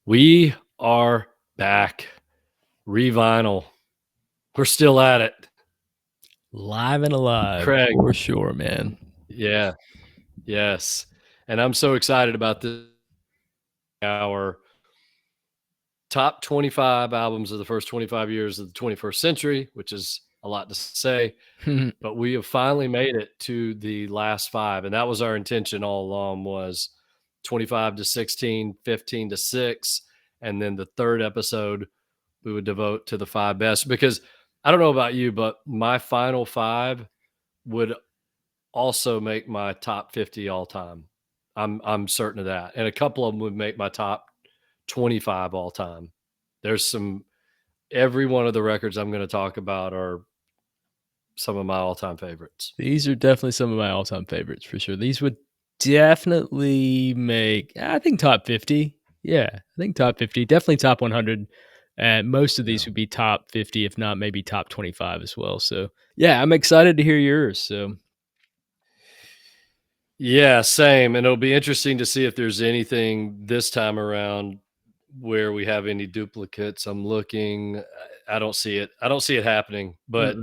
We are back. Revinyl. We're still at it. Live and alive, Craig. for sure, man. Yeah. Yes. And I'm so excited about this. Our top 25 albums of the first 25 years of the 21st century, which is a lot to say. But we have finally made it to the last five. And that was our intention all along, was 25 to 16, 15 to 6. And then the third episode we would devote to the five best, because I don't know about you, but my final five would also make my top 50 all time. I'm certain of that. And a couple of them would make my top 25 all time. There's every one of the records I'm going to talk about are some of my all-time favorites. These are definitely some of my all-time favorites for sure. These would definitely make, I think, top 50. Yeah, I think top 50, definitely top 100. And most of these would be top 50, if not maybe top 25 as well. So, yeah, I'm excited to hear yours. So, yeah, same. And it'll be interesting to see if there's anything this time around where we have any duplicates. I'm looking. I don't see it. I don't see it happening. But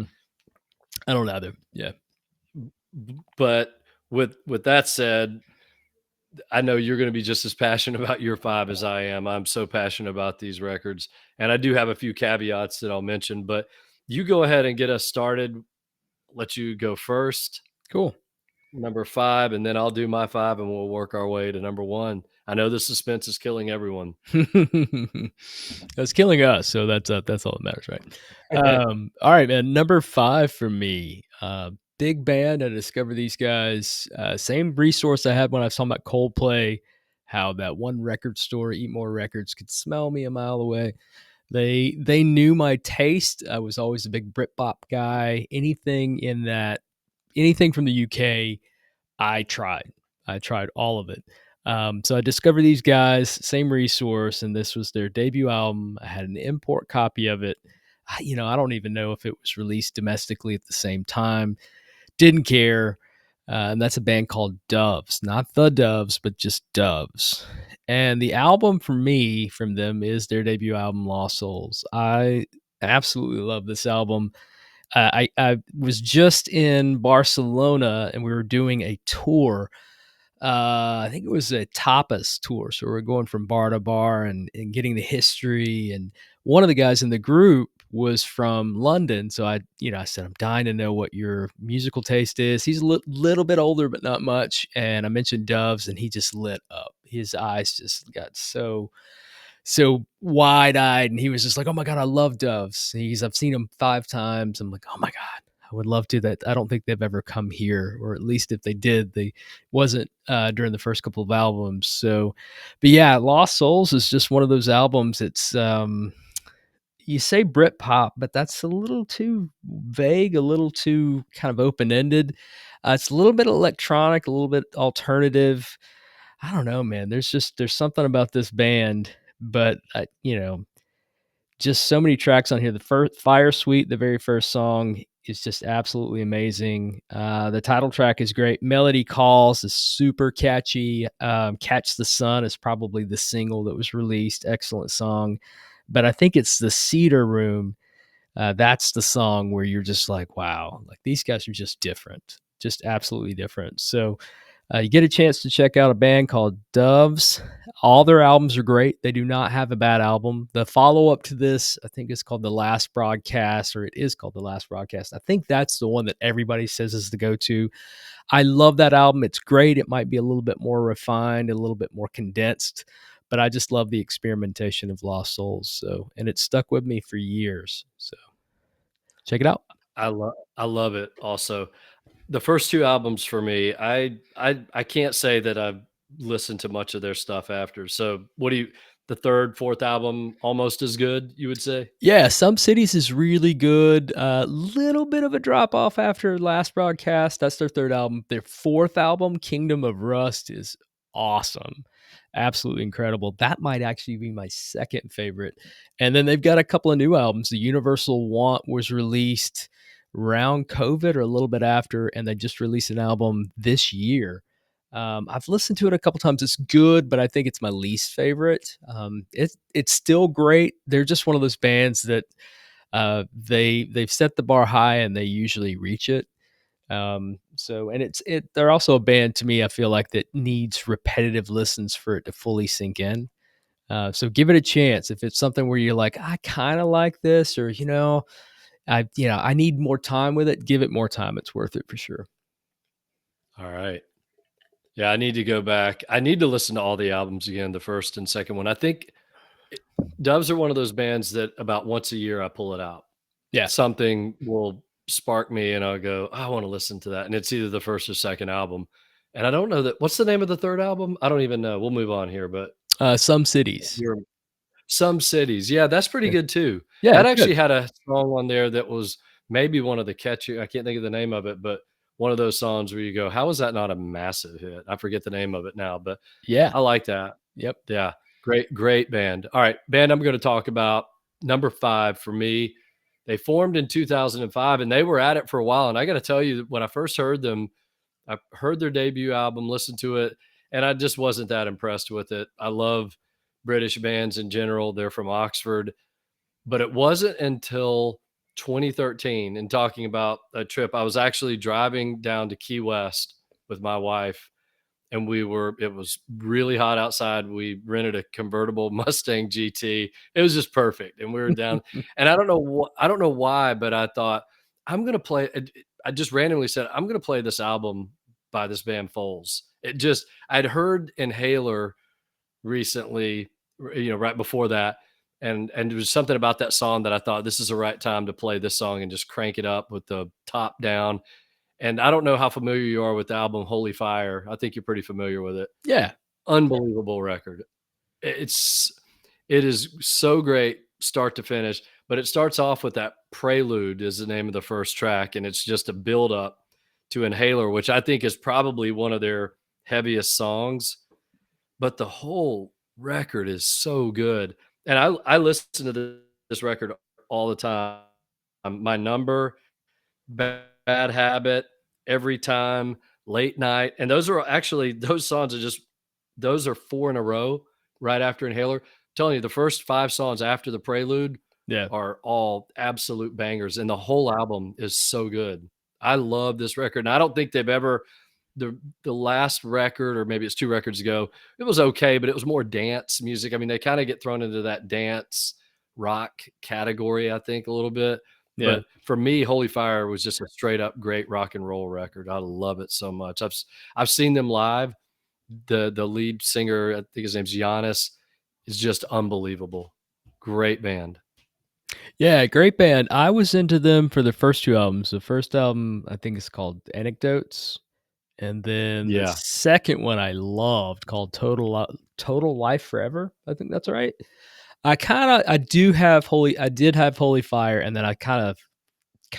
I don't either. Yeah. But with that said, I know you're going to be just as passionate about your five as I am. I'm so passionate about these records. And I do have a few caveats that I'll mention, but you go ahead and get us started. Let you go first. Cool. Number five, and then I'll do my five and we'll work our way to number one. I know the suspense is killing everyone. It's killing us, so that's all that matters, right? All right, man. Number five for me. Big band. I discovered these guys. Same resource I had when I was talking about Coldplay. How that one record store, Eat More Records, could smell me a mile away. They knew my taste. I was always a big Britpop guy. Anything from the UK, I tried. I tried all of it. So I discovered these guys, same resource, and this was their debut album. I had an import copy of it. I don't even know if it was released domestically at the same time. Didn't care. And that's a band called Doves, not the Doves, but just Doves. And the album for me from them is their debut album, Lost Souls. I absolutely love this album. I was just in Barcelona and we were doing a tour. I think it was a tapas tour. So we're going from bar to bar and getting the history. And one of the guys in the group was from London. So I said, I'm dying to know what your musical taste is. He's a little bit older, but not much. And I mentioned Doves and he just lit up. His eyes just got so wide-eyed, and he was just like, oh my God, I love Doves. I've seen them 5 times. I'm like, oh my God, I would love to. That I don't think they've ever come here, or at least if they did, they wasn't during the first couple of albums. So, but yeah, Lost Souls is just one of those albums. It's you say Britpop, but that's a little too vague, a little too kind of open-ended. It's a little bit electronic, a little bit alternative. I don't know, man. There's something about this band, but just so many tracks on here. The first Fire Suite, the very first song, is just absolutely amazing. The title track is great. Melody Calls is super catchy. Catch the Sun is probably the single that was released. Excellent song. But I think it's the Cedar Room. That's the song where you're just like, wow, like these guys are just different, just absolutely different. So you get a chance to check out a band called Doves. All their albums are great. They do not have a bad album. The follow-up to this, I think it's called The Last Broadcast, or it is called The Last Broadcast. I think that's the one that everybody says is the go-to. I love that album. It's great. It might be a little bit more refined, a little bit more condensed, but I just love the experimentation of Lost Souls. So, and it stuck with me for years. So check it out. I love it also. The first two albums for me, I can't say that I've listened to much of their stuff after. So the third, fourth album almost as good, you would say? Yeah, Some Cities is really good. Little bit of a drop off after Last Broadcast. That's their third album. Their fourth album, Kingdom of Rust, is awesome. Absolutely incredible. That might actually be my second favorite. And then they've got a couple of new albums. The Universal Want was released around COVID or a little bit after, and they just released an album this year. I've listened to it a couple times. It's good, but I think it's my least favorite. It's still great. They're just one of those bands that they've set the bar high and they usually reach it. So and they're also a band to me, I feel like, that needs repetitive listens for it to fully sink in. So give it a chance. If it's something where you're like, I kind of like this, or I need more time with it, give it more time. It's worth it for sure. All right. Yeah, I need to go back. I need to listen to all the albums again, the first and second one. I think Doves are one of those bands that about once a year I pull it out. Yeah. Something will spark me and I'll go, I want to listen to that. And it's either the first or second album. And I don't know what's the name of the third album? I don't even know. We'll move on here, but Some cities. you're Some Cities. Yeah, that's pretty Yeah. good too. Yeah, That it's good. actually had a song on there that was maybe one of the catchy, I can't think of the name of it, but one of those songs where you go, how is that not a massive hit? I forget the name of it now, but Yeah. I like that. Yep. Yeah. Great band. All right, band I'm gonna talk about, number 5 for me. They formed in 2005, and they were at it for a while, and I gotta tell you, when I first heard them, I heard their debut album, listened to it, and I just wasn't that impressed with it. I love British bands in general. They're from Oxford, but it wasn't until 2013, and talking about a trip, I was actually driving down to Key West with my wife, and it was really hot outside. We rented a convertible Mustang GT. It was just perfect. And we were down, and I don't know why, but I thought I'm going to play I just randomly said I'm going to play this album by this band Foals. I'd heard Inhaler recently, right before that, and there was something about that song that I thought this is the right time to play this song and just crank it up with the top down. And I don't know how familiar you are with the album Holy Fire. I think you're pretty familiar with it. Yeah. Unbelievable record. It's it is so great start to finish, but it starts off with that Prelude is the name of the first track, and it's just a build up to Inhaler, which I think is probably one of their heaviest songs, but the whole record is so good. And I listen to this record all the time. My Number, Bad Habit, Every Time, Late Night, and those are actually those songs are just those are 4 in a row right after Inhaler. I'm telling you, the first 5 songs after the Prelude Yeah. are all absolute bangers, and the whole album is so good. I love this record, and I don't think they've ever the last record, or maybe it's 2 records ago, it was okay, but it was more dance music. I mean, they kinda get thrown into that dance rock category, I think, a little bit. Yeah. But for me, Holy Fire was just a straight up great rock and roll record. I love it so much. I've seen them live. The lead singer, I think his name's Giannis, is just unbelievable. Great band. Yeah, great band. I was into them for the first 2 albums. The first album, I think, is called Anecdotes, and then the Yeah. second one I loved, called Total Life Forever. I think that's right. I did have Holy Fire, and then I kind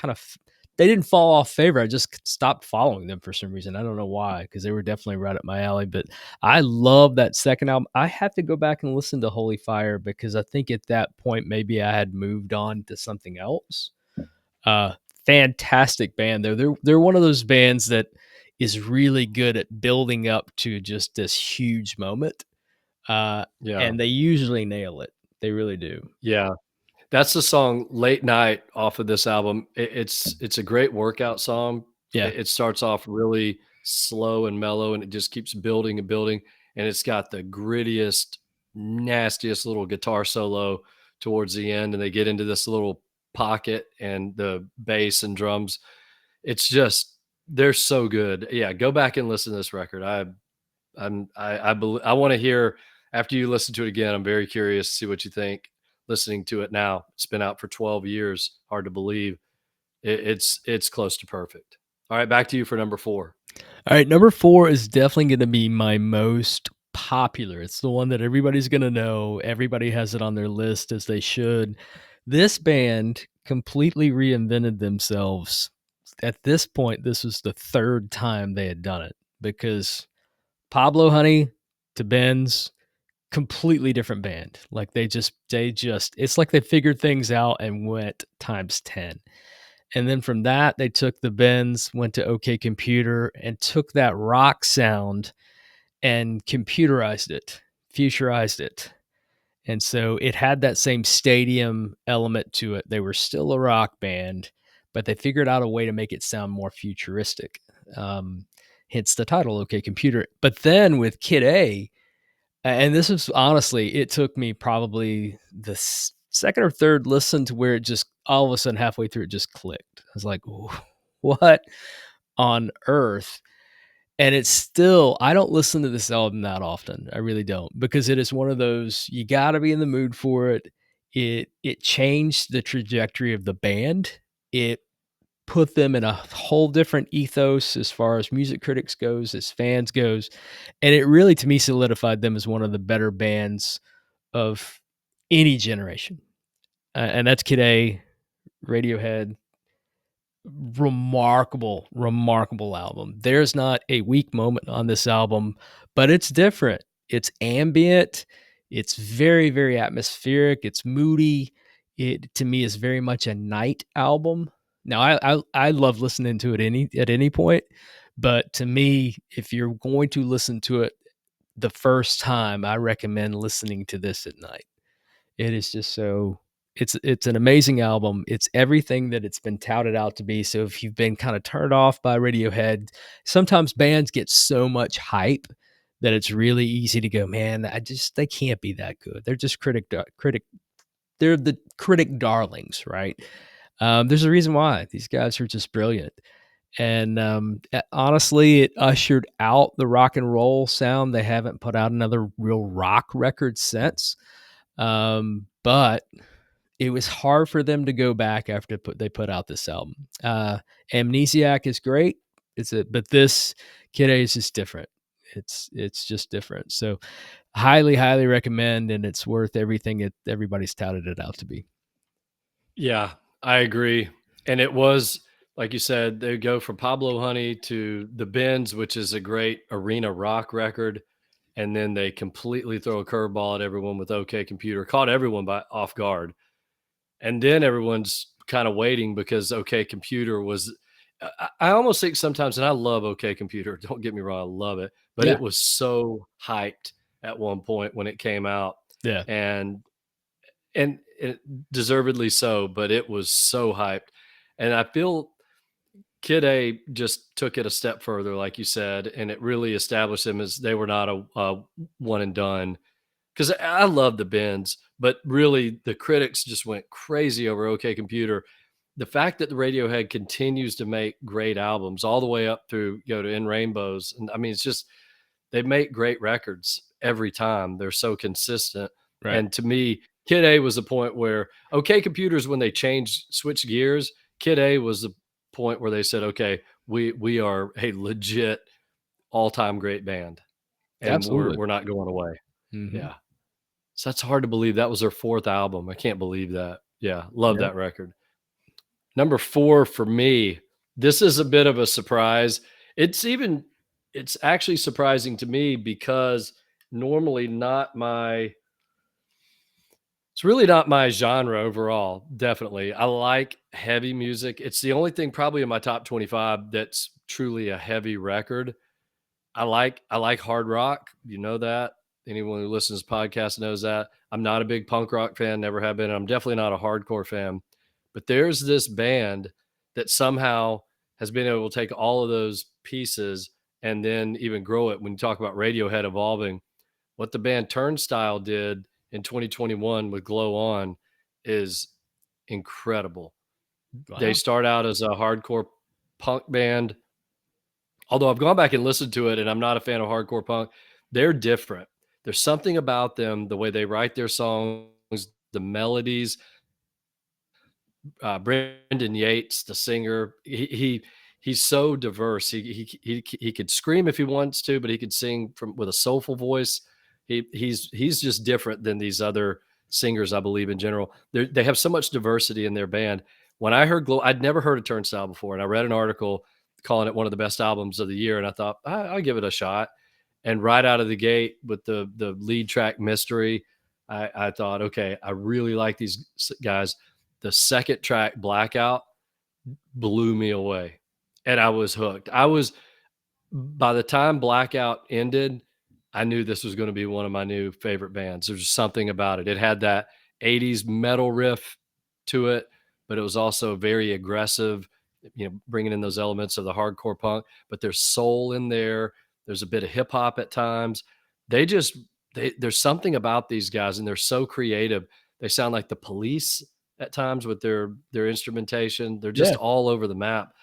of they didn't fall off favor. I just stopped following them for some reason. I don't know why, because they were definitely right up my alley. But I love that second album. I have to go back and listen to Holy Fire, because I think at that point maybe I had moved on to something else. Uh, Fantastic band though. They're one of those bands that is really good at building up to just this huge moment. Yeah. And they usually nail it. They really do. Yeah. That's the song "Late Night" off of this album. It's a great workout song. Yeah. It starts off really slow and mellow, and it just keeps building and building, and it's got the grittiest, nastiest little guitar solo towards the end, and they get into this little pocket, and the bass and drums. It's just they're so good. Yeah, go back and listen to this record. I wanna hear after you listen to it again, I'm very curious to see what you think listening to it now. It's been out for 12 years, hard to believe. It's close to perfect. All right, back to you for number 4. All right, number 4 is definitely gonna be my most popular. It's the one that everybody's gonna know. Everybody has it on their list, as they should. This band completely reinvented themselves. At this point, this was the 3rd time they had done it, because Pablo Honey to Ben's, completely different band. Like, they just it's like they figured things out and went times 10. And then from that, they took the bends, went to OK Computer, and took that rock sound and computerized it, futurized it. And so it had that same stadium element to it. They were still a rock band, but they figured out a way to make it sound more futuristic. Hence the title, OK Computer. But then with Kid A, and this is honestly, it took me probably the second or third listen to where it just all of a sudden halfway through it just clicked. I was like, what on earth? And it's still, I don't listen to this album that often. I really don't, because it is one of those, you got to be in the mood for it. It changed the trajectory of the band. It put them in a whole different ethos as far as music critics goes, as fans goes. And it really, to me, solidified them as one of the better bands of any generation. And that's Kid A, Radiohead. Remarkable album. There's not a weak moment on this album, but it's different. It's ambient. It's very atmospheric. It's moody. It, to me, is very much a night album. Now, I love listening to it at any point, but to me, if you're going to listen to it the first time, I recommend listening to this at night. It is just so, it's an amazing album. It's everything that it's been touted out to be. So if you've been kind of turned off by Radiohead, sometimes bands get so much hype that it's really easy to go, man, they can't be that good. They're just they're the critic darlings, right? There's a reason why. These guys are just brilliant. And honestly, it ushered out the rock and roll sound. They haven't put out another real rock record since. But it was hard for them to go back after they put out this album. Amnesiac is great. But this Kid A is just different. It's just different. So highly recommend, and it's worth everything everybody's touted it out to be. Yeah, I agree. And it was, like you said, they go from Pablo Honey to The Bends, which is a great arena rock record. And then they completely throw a curveball at everyone with OK Computer, caught everyone off guard. And then everyone's kind of waiting because OK Computer was, I almost think sometimes, and I love OK Computer, don't get me wrong, I love it, but Yeah. it was so hyped at one point when it came out. Yeah. And it, deservedly so, but it was so hyped. And I feel Kid A just took it a step further, like you said, and it really established them as they were not a one and done. Because I love the Bends, but really the critics just went crazy over OK Computer. The fact that the Radiohead continues to make great albums all the way up through to In Rainbows, and I mean, it's just they make great records every time. They're so consistent. Right. And to me, Kid A was the point where OK Computers, when they switched gears, Kid A was the point where they said, okay, we are a legit all-time great band, and Absolutely. we're not going away. Mm-hmm. Yeah. So that's hard to believe. That was their fourth album. I can't believe that. Yeah, love Yep. that record. Number 4 for me, this is a bit of a surprise. It's actually surprising to me because normally it's really not my genre overall, definitely. I like heavy music. It's the only thing probably in my top 25 that's truly a heavy record. I like hard rock. You know that. Anyone who listens to podcasts knows that. I'm not a big punk rock fan, never have been. I'm definitely not a hardcore fan. But there's this band that somehow has been able to take all of those pieces and then even grow it. When you talk about Radiohead evolving, what the band Turnstile did in 2021 with Glow On is incredible. They Wow. start out as a hardcore punk band. Although I've gone back and listened to it and I'm not a fan of hardcore punk, they're different. There's something about them, the way they write their songs, the melodies. Brendan Yates, the singer, he's so diverse. He could scream if he wants to, but he could sing with a soulful voice. He's just different than these other singers, I believe, in general. They have so much diversity in their band. When I heard Glow, I'd never heard of Turnstile before, and I read an article calling it one of the best albums of the year, and I thought I'll give it a shot. And right out of the gate with the lead track Mystery, I thought, okay, I really like these guys. The second track, Blackout, blew me away, and I was hooked. By the time Blackout ended, I knew this was gonna be one of my new favorite bands. There's just something about it. It had that '80s metal riff to it, but it was also very aggressive, bringing in those elements of the hardcore punk, but there's soul in there. There's a bit of hip hop at times. They just there's something about these guys, and they're so creative. They sound like the Police at times with their instrumentation. They're just Yeah. all over the map.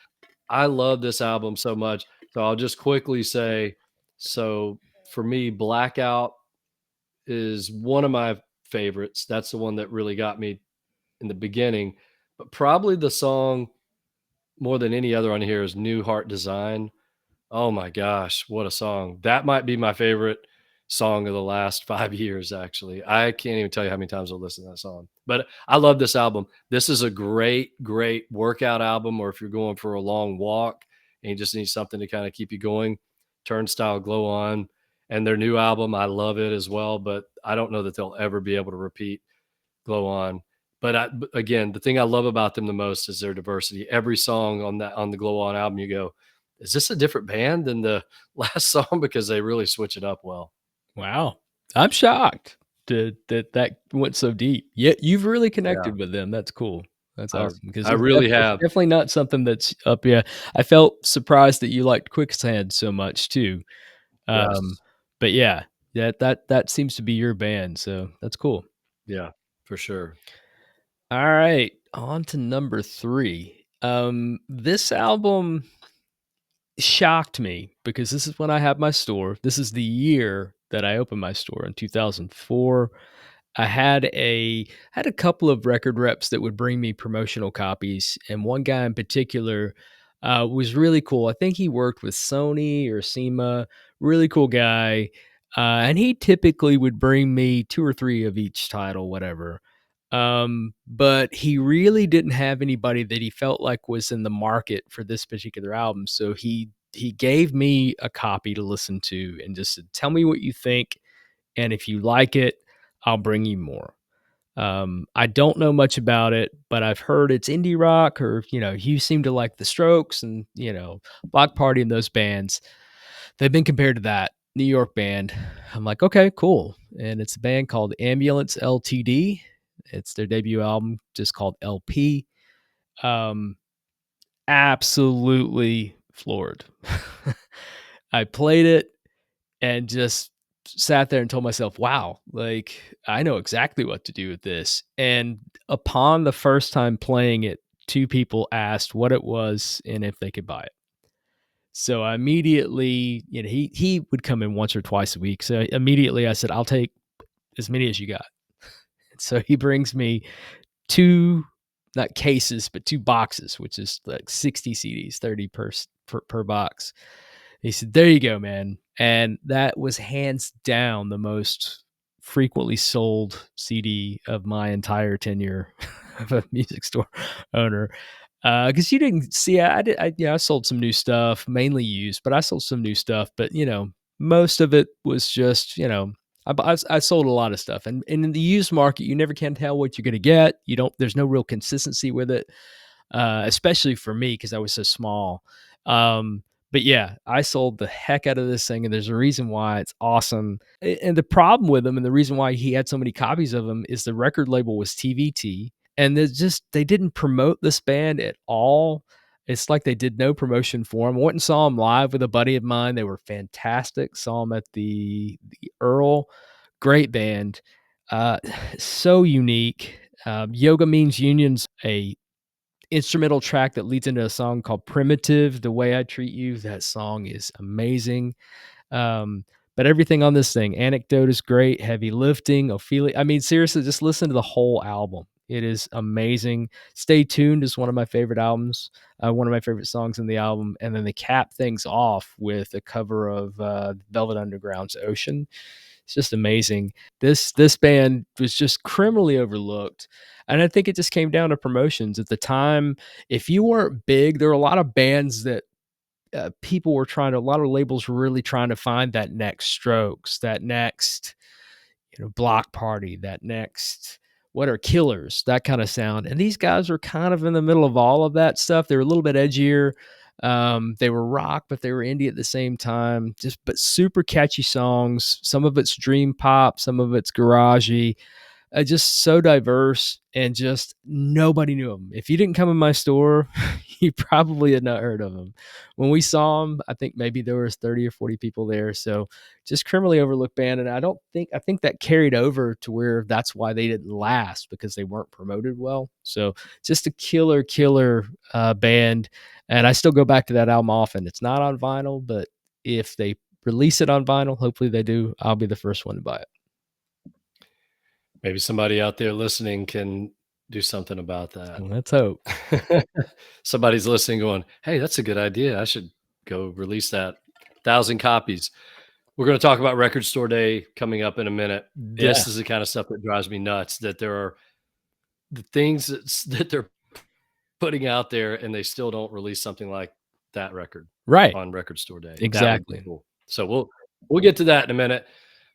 I love this album so much. So I'll just quickly say, so for me, Blackout is one of my favorites. That's the one that really got me in the beginning. But probably the song more than any other on here is New Heart Design. Oh my gosh, what a song. That might be my favorite song of the last 5 years, actually. I can't even tell you how many times I've listened to that song. But I love this album. This is a great, great workout album, or if you're going for a long walk and you just need something to kind of keep you going, Turnstile Glow On. And their new album, I love it as well, but I don't know that they'll ever be able to repeat Glow On. But again, the thing I love about them the most is their diversity. Every song on the Glow On album, you go, is this a different band than the last song? Because they really switch it up well. Wow. I'm shocked that went so deep. Yet you've really Yeah, connected with them. That's cool. That's I awesome because I really it's have. definitely not something that's up. Yeah, I felt surprised that you liked Quicksand so much too. Um, Yes. but yeah, that seems to be your band, so that's cool. Yeah, for sure. All right, on to number 3. This album shocked me because this is when I had my store. This is the year that I opened my store in 2004. I had a couple of record reps that would bring me promotional copies, and one guy in particular was really cool. I think he worked with Sony or SEMA. Really cool guy, and he typically would bring me 2 or 3 of each title, whatever. But he really didn't have anybody that he felt like was in the market for this particular album, so he gave me a copy to listen to and just said, "Tell me what you think, and if you like it, I'll bring you more." I don't know much about it, but I've heard it's indie rock or, you seem to like The Strokes and, Block Party and those bands. They've been compared to that New York band. I'm like, okay, cool. And it's a band called Ambulance LTD. It's their debut album, just called LP. Um, Absolutely floored. I played it and just sat there and told myself, wow, like I know exactly what to do with this. And upon the first time playing it, 2 people asked what it was and if they could buy it. So I immediately, he would come in once or twice a week. So immediately I said, I'll take as many as you got. So he brings me 2, not cases, but 2 boxes, which is like 60 CDs, 30 per box. He said, "There you go, man." And that was hands down the most frequently sold CD of my entire tenure of a music store owner. Because you didn't see, I sold some new stuff, mainly used, but I sold some new stuff. But most of it was just, I sold a lot of stuff, and in the used market, you never can tell what you're going to get. You don't. There's no real consistency with it, especially for me because I was so small. Um, but yeah, I sold the heck out of this thing, and there's a reason why it's awesome. And the problem with them, and the reason why he had so many copies of them, is the record label was TVT, and they didn't promote this band at all. It's like they did no promotion for him. I went and saw him live with a buddy of mine. They were fantastic. Saw him at the Earl, great band, uh, so unique. Yoga Means Union's a instrumental track that leads into a song called Primitive, The Way I Treat You. That song is amazing. Um, but everything on this thing, Anecdote is great, Heavy Lifting, Ophelia. I mean, seriously, just listen to the whole album. It is amazing. Stay Tuned is one of my favorite albums, one of my favorite songs in the album. And then they cap things off with a cover of Velvet Underground's Ocean. It's just amazing. This band was just criminally overlooked, and I think it just came down to promotions at the time. If you weren't big, there were a lot of bands that a lot of labels were really trying to find that next Strokes, that next Block Party, that next what are killers, that kind of sound. And these guys are kind of in the middle of all of that stuff. They're a little bit edgier. They were rock, but they were indie at the same time. But super catchy songs. Some of it's dream pop, some of it's garagey, just so diverse, and just nobody knew them. If you didn't come in my store, you probably had not heard of them. When we saw them, I think maybe there was 30 or 40 people there. So just criminally overlooked band. And I think that carried over to where that's why they didn't last, because they weren't promoted well. So just a killer band. And I still go back to that album often. It's not on vinyl, but if they release it on vinyl, hopefully they do, I'll be the first one to buy it. Maybe somebody out there listening can do something about So that. let's hope. Somebody's listening going, hey, that's a good idea. I should go release that 1,000 copies. We're going to talk about Record Store Day coming up in a minute. Yeah. This is the kind of stuff that drives me nuts, that there are the things that they're putting out there and they still don't release something like that record Right. on Record Store Day. Exactly. Cool. So we'll get to that in a minute.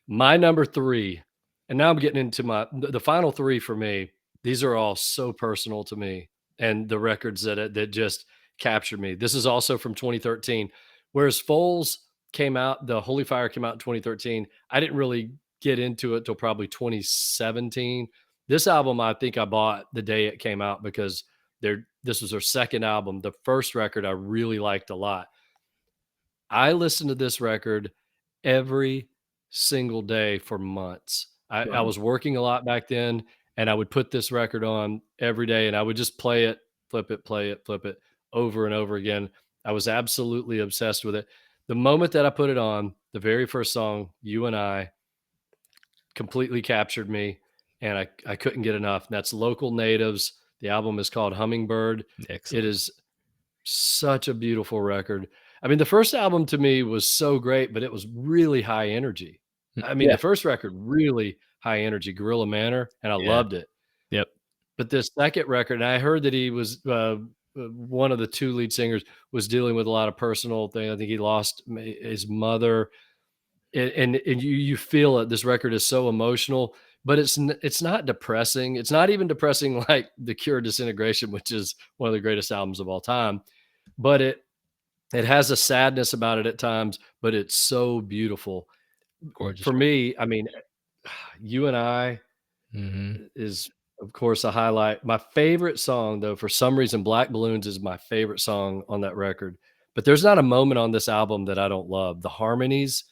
My number 3, and now I'm getting into the final 3 for me. These are all so personal to me, and the records that just captured me. This is also from 2013. Whereas Foals came out, the Holy Fire came out in 2013. I didn't really get into it till probably 2017. This album, I think I bought the day it came out, because this was their second album. The first record I really liked a lot. I listened to this record every single day for months. I was working a lot back then, and I would put this record on every day, and I would just play it, flip it, play it, flip it over and over again. I was absolutely obsessed with it. The moment that I put it on, the very first song, You and I, completely captured me, and I couldn't get enough. And that's Local Natives. The album is called Hummingbird. Excellent. It is such a beautiful record. I mean, the first album to me was so great, but it was really high energy. I mean, Yeah. the first record, really high energy, Gorilla Manor, and I loved it. Yep. But this second record, and I heard that he was one of the 2 lead singers was dealing with a lot of personal things. I think he lost his mother, and you feel it. This record is so emotional, but it's not depressing. It's not even depressing like The Cure Disintegration, which is one of the greatest albums of all time. But it has a sadness about it at times, but it's so beautiful. Gorgeous. For me, I mean, You and I is, of course, a highlight. My favorite song, though, for some reason, Black Balloons is my favorite song on that record. But there's not a moment on this album that I don't love. The harmonies,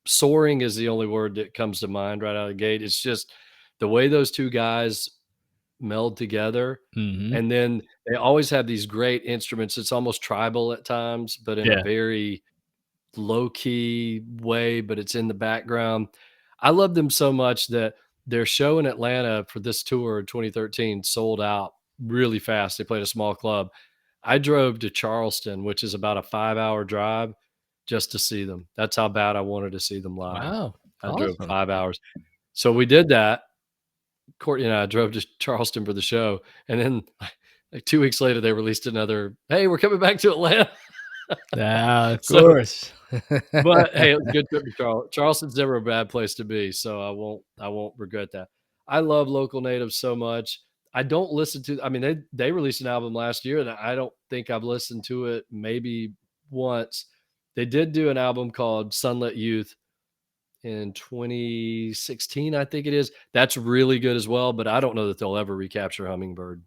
soaring is the only word that comes to mind right out of the gate. It's just the way those 2 guys meld together. And then they always have these great instruments. It's almost tribal at times, but in a very low key way, but it's in the background. I love them so much that their show in Atlanta for this tour in 2013 sold out really fast. They played a small club. I drove to Charleston, which is about a 5-hour drive, just to see them. That's how bad I wanted to see them live. Wow. I drove 5 hours. So we did that. Courtney and I drove to Charleston for the show, and then like 2 weeks later, they released another, "Hey, we're coming back to Atlanta." Of So, course. but hey, it was a good trip to Charleston's never a bad place to be, so I won't regret that. I love Local Natives so much. I don't listen to. I mean, they released an album last year, and I don't think I've listened to it maybe once. They did do an album called Sunlit Youth in 2016, I think it is. That's really good as well, but I don't know that they'll ever recapture Hummingbird.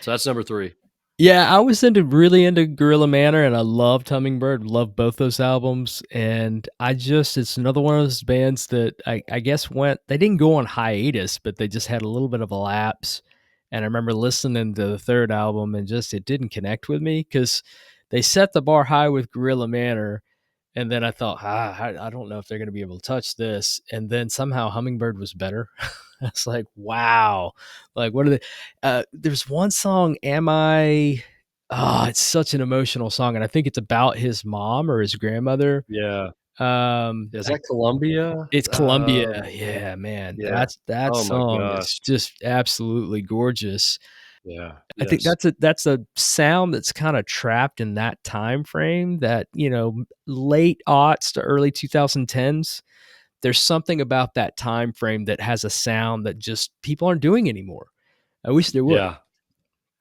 So that's number 3. Yeah, I was really into Gorilla Manor, and I loved Hummingbird, loved both those albums. And it's another one of those bands that I guess they didn't go on hiatus, but they just had a little bit of a lapse. And I remember listening to the third album, and it didn't connect with me, because they set the bar high with Gorilla Manor. And then I thought, I don't know if they're going to be able to touch this. And then somehow Hummingbird was better. I was like, wow. Like, what are they? There's one song, Am I? Oh, it's such an emotional song. And I think it's about his mom or his grandmother. Yeah. Is that Columbia? It's Columbia. Yeah, man. Yeah. That Oh my song gosh. is just absolutely gorgeous. Yeah. I think that's a sound that's kind of trapped in that time frame, that, late aughts to early 2010s. there's something about that time frame that has a sound that just people aren't doing anymore. I wish there would. Yeah,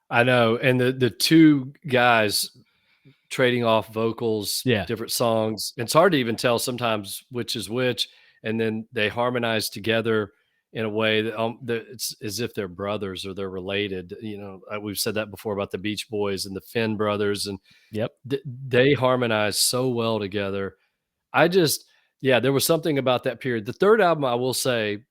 I know. And the two guys trading off vocals, Yeah. different songs. It's hard to even tell sometimes which is which, and then they harmonize together in a way that it's as if they're brothers or they're related. We've said that before about the Beach Boys and the Finn brothers, and Yep. they harmonize so well together. I just, yeah, there was something about that period. The third album, I will say,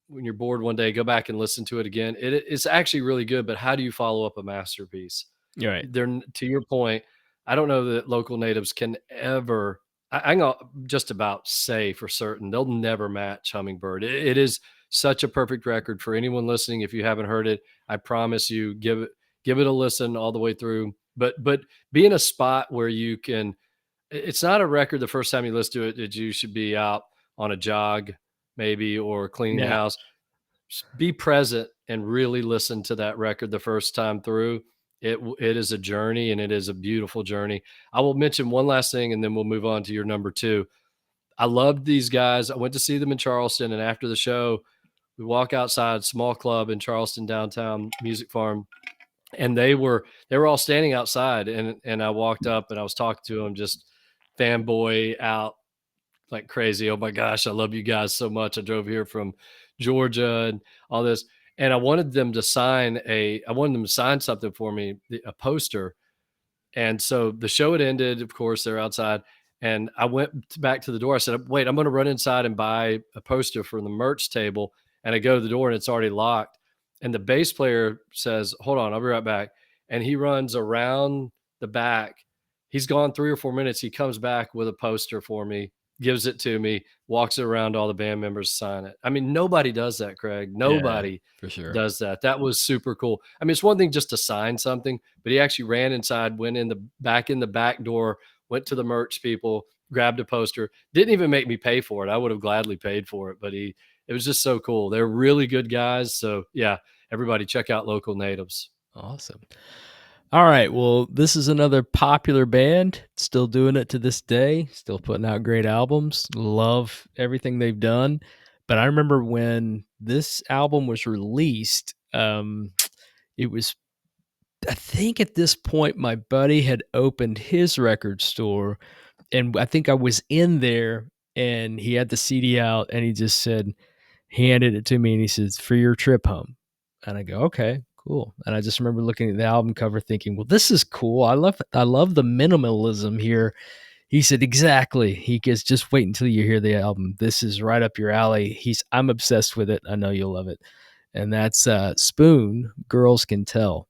when you're bored one day, go back and listen to it again. It's actually really good, but how do you follow up a masterpiece? You're right. To your point, I don't know that local natives can ever. I can just about say for certain they'll never match Hummingbird. It is such a perfect record for anyone listening. If you haven't heard it, I promise you, give it a listen all the way through. But be in a spot where you can. It's not a record the first time you listen to it that you should be out on a jog, maybe, or cleaning the Yeah. house. Be present and really listen to that record the first time through. It is a journey, and it is a beautiful journey. I will mention one last thing, and then we'll move on to your number two. I loved these guys. I went to see them in Charleston, and after the show, we walk outside, small club in Charleston downtown, Music Farm, and they were all standing outside, and I walked up and I was talking to them, just fanboy out like crazy. Oh my gosh, I love you guys so much. I drove here from Georgia and all this. And I wanted them to sign something for me, a poster. And so the show had ended, of course, they're outside. And I went back to the door. I said, wait, I'm going to run inside and buy a poster for the merch table. And I go to the door and it's already locked. And the bass player says, hold on, I'll be right back. And he runs around the back. He's gone 3 or 4 minutes. He comes back with a poster for me, gives it to me, walks it around to all the band members, sign it. I mean, nobody does that, Craig. Yeah, Nobody for sure. does that. That was super cool. I mean, it's one thing just to sign something, but he actually ran inside, went in the back door, went to the merch people, grabbed a poster, didn't even make me pay for it. I would have gladly paid for it, but it was just so cool. They're really good guys. So yeah, everybody check out Local Natives. Awesome. All right. Well, this is another popular band, still doing it to this day, still putting out great albums. Love everything they've done. But I remember when this album was released, it was, I think at this point, my buddy had opened his record store, and I think I was in there, and he had the CD out, and he just said, he handed it to me, and he says, "For your trip home." And I go, "Okay, cool." And I just remember looking at the album cover thinking, well, this is cool. I love the minimalism here. He said, "Exactly." He goes, "Just wait until you hear the album. This is right up your alley." I'm obsessed with it. I know you'll love it. And that's Spoon, Girls Can Tell.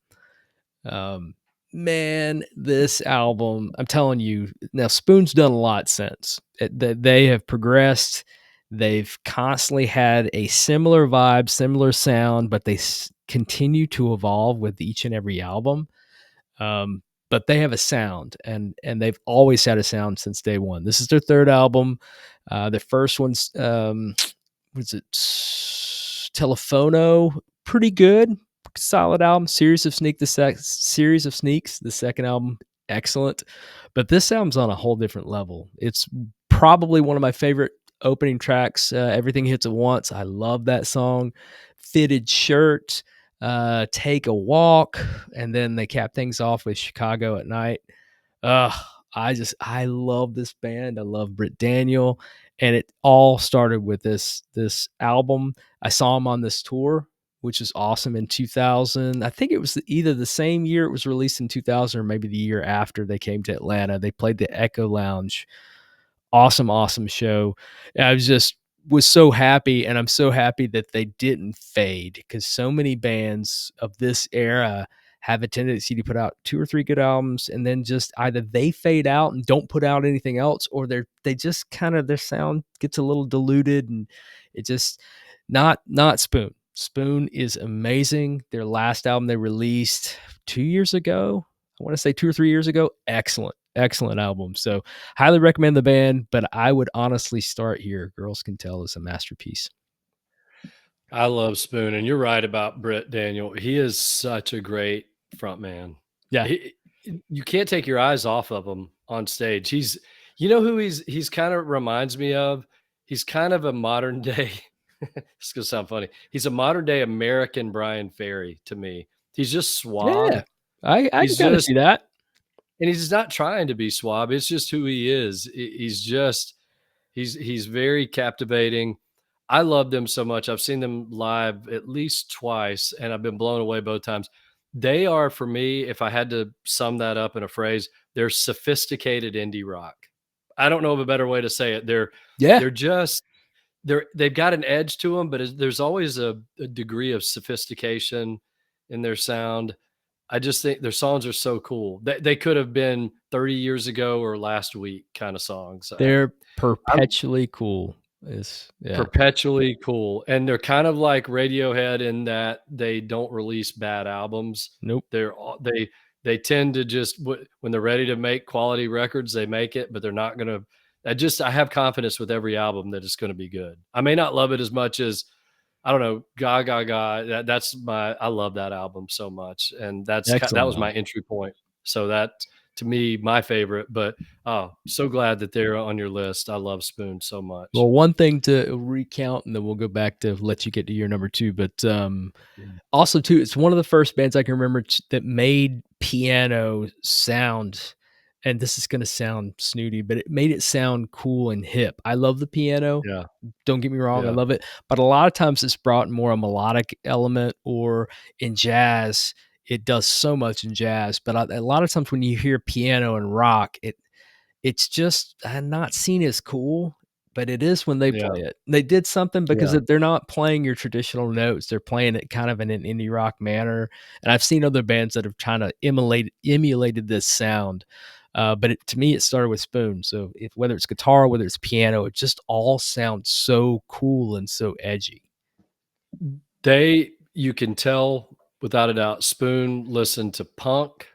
Um, man, this album, I'm telling you, now Spoon's done a lot since. They have progressed. They've constantly had a similar vibe, similar sound, but they continue to evolve with each and every album. But they have a sound, and they've always had a sound since day one. This is their third album. The first one's was it Telefono? Pretty good, solid album. Series of Sneaks. The second album, excellent. But this album's on a whole different level. It's probably one of my favorite opening tracks. Everything Hits at Once. I love that song. Fitted Shirt. Take a Walk, and then they cap things off with Chicago at Night. I love this band. I love Britt Daniel, and it all started with this album. I saw him on this tour, which is awesome, in 2000. I think it was either the same year it was released in 2000 or maybe the year after they came to Atlanta. They played the Echo Lounge. Awesome show. I was so happy, and I'm so happy that they didn't fade, because so many bands of this era have a tendency to put out 2 or 3 good albums, and then just either they fade out and don't put out anything else, or they just kind of, their sound gets a little diluted, and it just not Spoon. Spoon is amazing. Their last album they released 2 years ago, I want to say 2 or 3 years ago. Excellent album. So highly recommend the band, but I would honestly start here. Girls Can Tell is a masterpiece. I love Spoon, and you're right about Britt Daniel. He is such a great front man. Yeah. You can't take your eyes off of him on stage. Who he's kind of reminds me of? he's kind of a modern day this is gonna sound funny. He's a modern day American Brian Ferry to me. He's just Yeah. suave. I can He's kinda just see that. and he's not trying to be suave. It's just who he is. He's just he's very captivating. I love them so much. I've seen them live at least twice, and I've been blown away both times. They are for me, if I had to sum that up in a phrase, they're sophisticated indie rock. I don't know of a better way to say it. Yeah. They're just they've got an edge to them, but there's always a degree of sophistication in their sound. I just think their songs are so cool. They could have been 30 years ago or last week kind of songs. They're I'm perpetually cool. Yeah. perpetually cool, and they're kind of like Radiohead in that they don't release bad albums. Nope. They tend to just when they're ready to make quality records, they make it, but they're not gonna. I have confidence with every album that it's going to be good. I may not love it as much as I don't know, Gaga. That's my. I love that album so much, and that Excellent was my album. entry point. So that to me, my favorite. But oh, so glad that they're on your list. I love Spoon so much. Well, one thing to recount, and then we'll go back to let you get to your number 2, but, Yeah. also too, it's one of the first bands I can remember that made piano sound, and this is gonna sound snooty, but it made it sound cool and hip. I love the piano, Yeah. don't get me wrong, I Yeah. love it, but a lot of times it's brought more a melodic element, or in jazz, it does so much in jazz, but a lot of times when you hear piano and rock, it's just, not seen as cool, but it is when they Yeah. play it. They did something because Yeah. they're not playing your traditional notes, they're playing it kind of in an indie rock manner, and I've seen other bands that have tryna emulated this sound, but to me, it started with Spoon, so whether it's guitar, whether it's piano, it just all sounds so cool and so edgy. You can tell without a doubt, Spoon listened to punk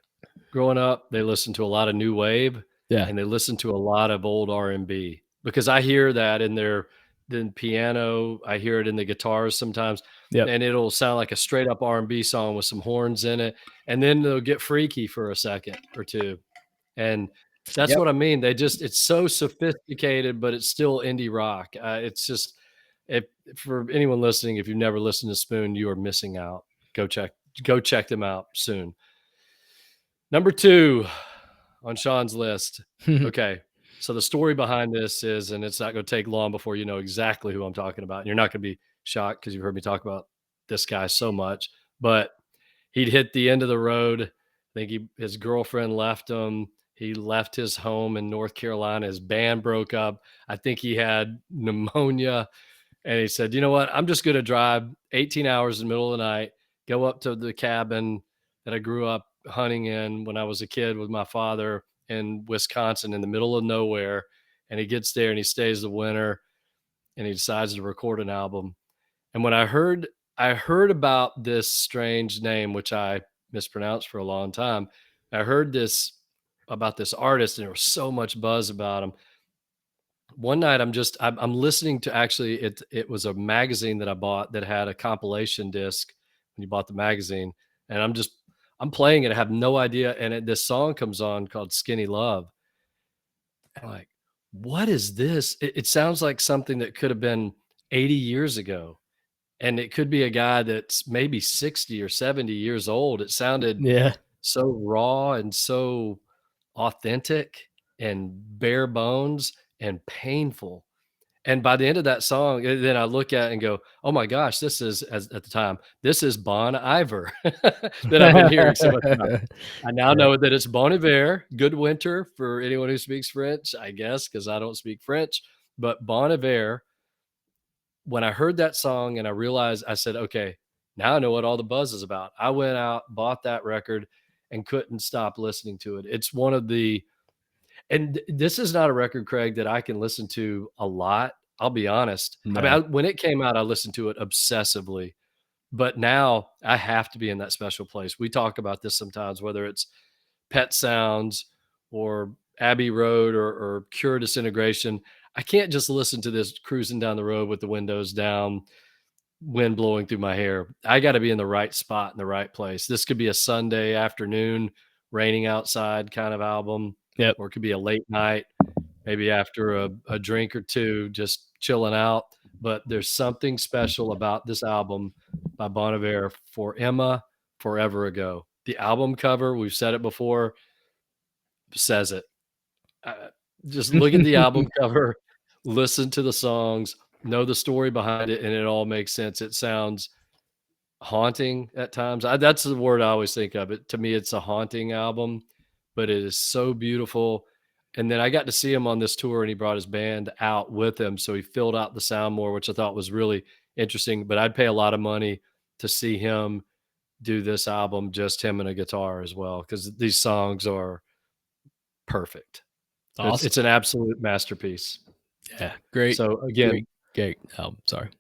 growing up. They listened to a lot of new wave, Yeah. and they listened to a lot of old R&B because I hear that in their piano. I hear it in the guitars sometimes, Yep. and it'll sound like a straight up R&B song with some horns in it, and then they'll get freaky for a second or two. And that's Yep. what I mean. It's so sophisticated, but it's still indie rock. It's just if for anyone listening, if you've never listened to Spoon, you are missing out. Go check them out soon. Number 2 on Shawn's list. Okay. So the story behind this is, and it's not going to take long before you know exactly who I'm talking about. And you're not going to be shocked because you've heard me talk about this guy so much, but he'd hit the end of the road. I think his girlfriend left him. He left his home in North Carolina. His band broke up. I think he had pneumonia. And he said, you know what? I'm just going to drive 18 hours in the middle of the night, go up to the cabin that I grew up hunting in when I was a kid with my father in Wisconsin in the middle of nowhere. And he gets there and he stays the winter and he decides to record an album. And when I heard about this strange name, which I mispronounced for a long time. I heard this about this artist, and there was so much buzz about him. One night, I'm listening to actually it was a magazine that I bought that had a compilation disc when you bought the magazine, and I'm playing it. I have no idea, and this song comes on called "Skinny Love." And I'm like, what is this? It sounds like something that could have been 80 years ago. And it could be a guy that's maybe 60 or 70 years old. It sounded Yeah. so raw and so authentic and bare bones and painful. And by the end of that song, then I look at it and go, "Oh my gosh, this is," as at the time, "this is Bon Iver," that I've been hearing so much about. I now Right. know that it's Bon Iver, good winter for anyone who speaks French, I guess, because I don't speak French. But Bon Iver, when I heard that song and I realized, I said, okay, now I know what all the buzz is about. I went out, bought that record, and couldn't stop listening to it. It's one of the, and this is not a record, Craig, that I can listen to a lot. I'll be honest. I mean, No. when it came out, I listened to it obsessively, but now I have to be in that special place. We talk about this sometimes, whether it's Pet Sounds or Abbey Road or Cure Disintegration. I can't just listen to this cruising down the road with the windows down, wind blowing through my hair. I got to be in the right spot in the right place. This could be a Sunday afternoon, raining outside kind of album, Yep. or it could be a late night. maybe after a drink or two, just chilling out. But there's something special about this album by Bon Iver, For Emma, Forever Ago. The album cover, we've said it before, says it. Uh, just look at the album cover, listen to the songs, know the story behind it, and it all makes sense. It sounds haunting at times. That's the word I always think of. It to me, it's a haunting album, but it is so beautiful. And then I got to see him on this tour, and he brought his band out with him, so he filled out the sound more, which I thought was really interesting. But I'd pay a lot of money to see him do this album, just him and a guitar as well, because these songs are perfect. It's Awesome. an absolute masterpiece. Yeah. Great, So again, great album. Sorry.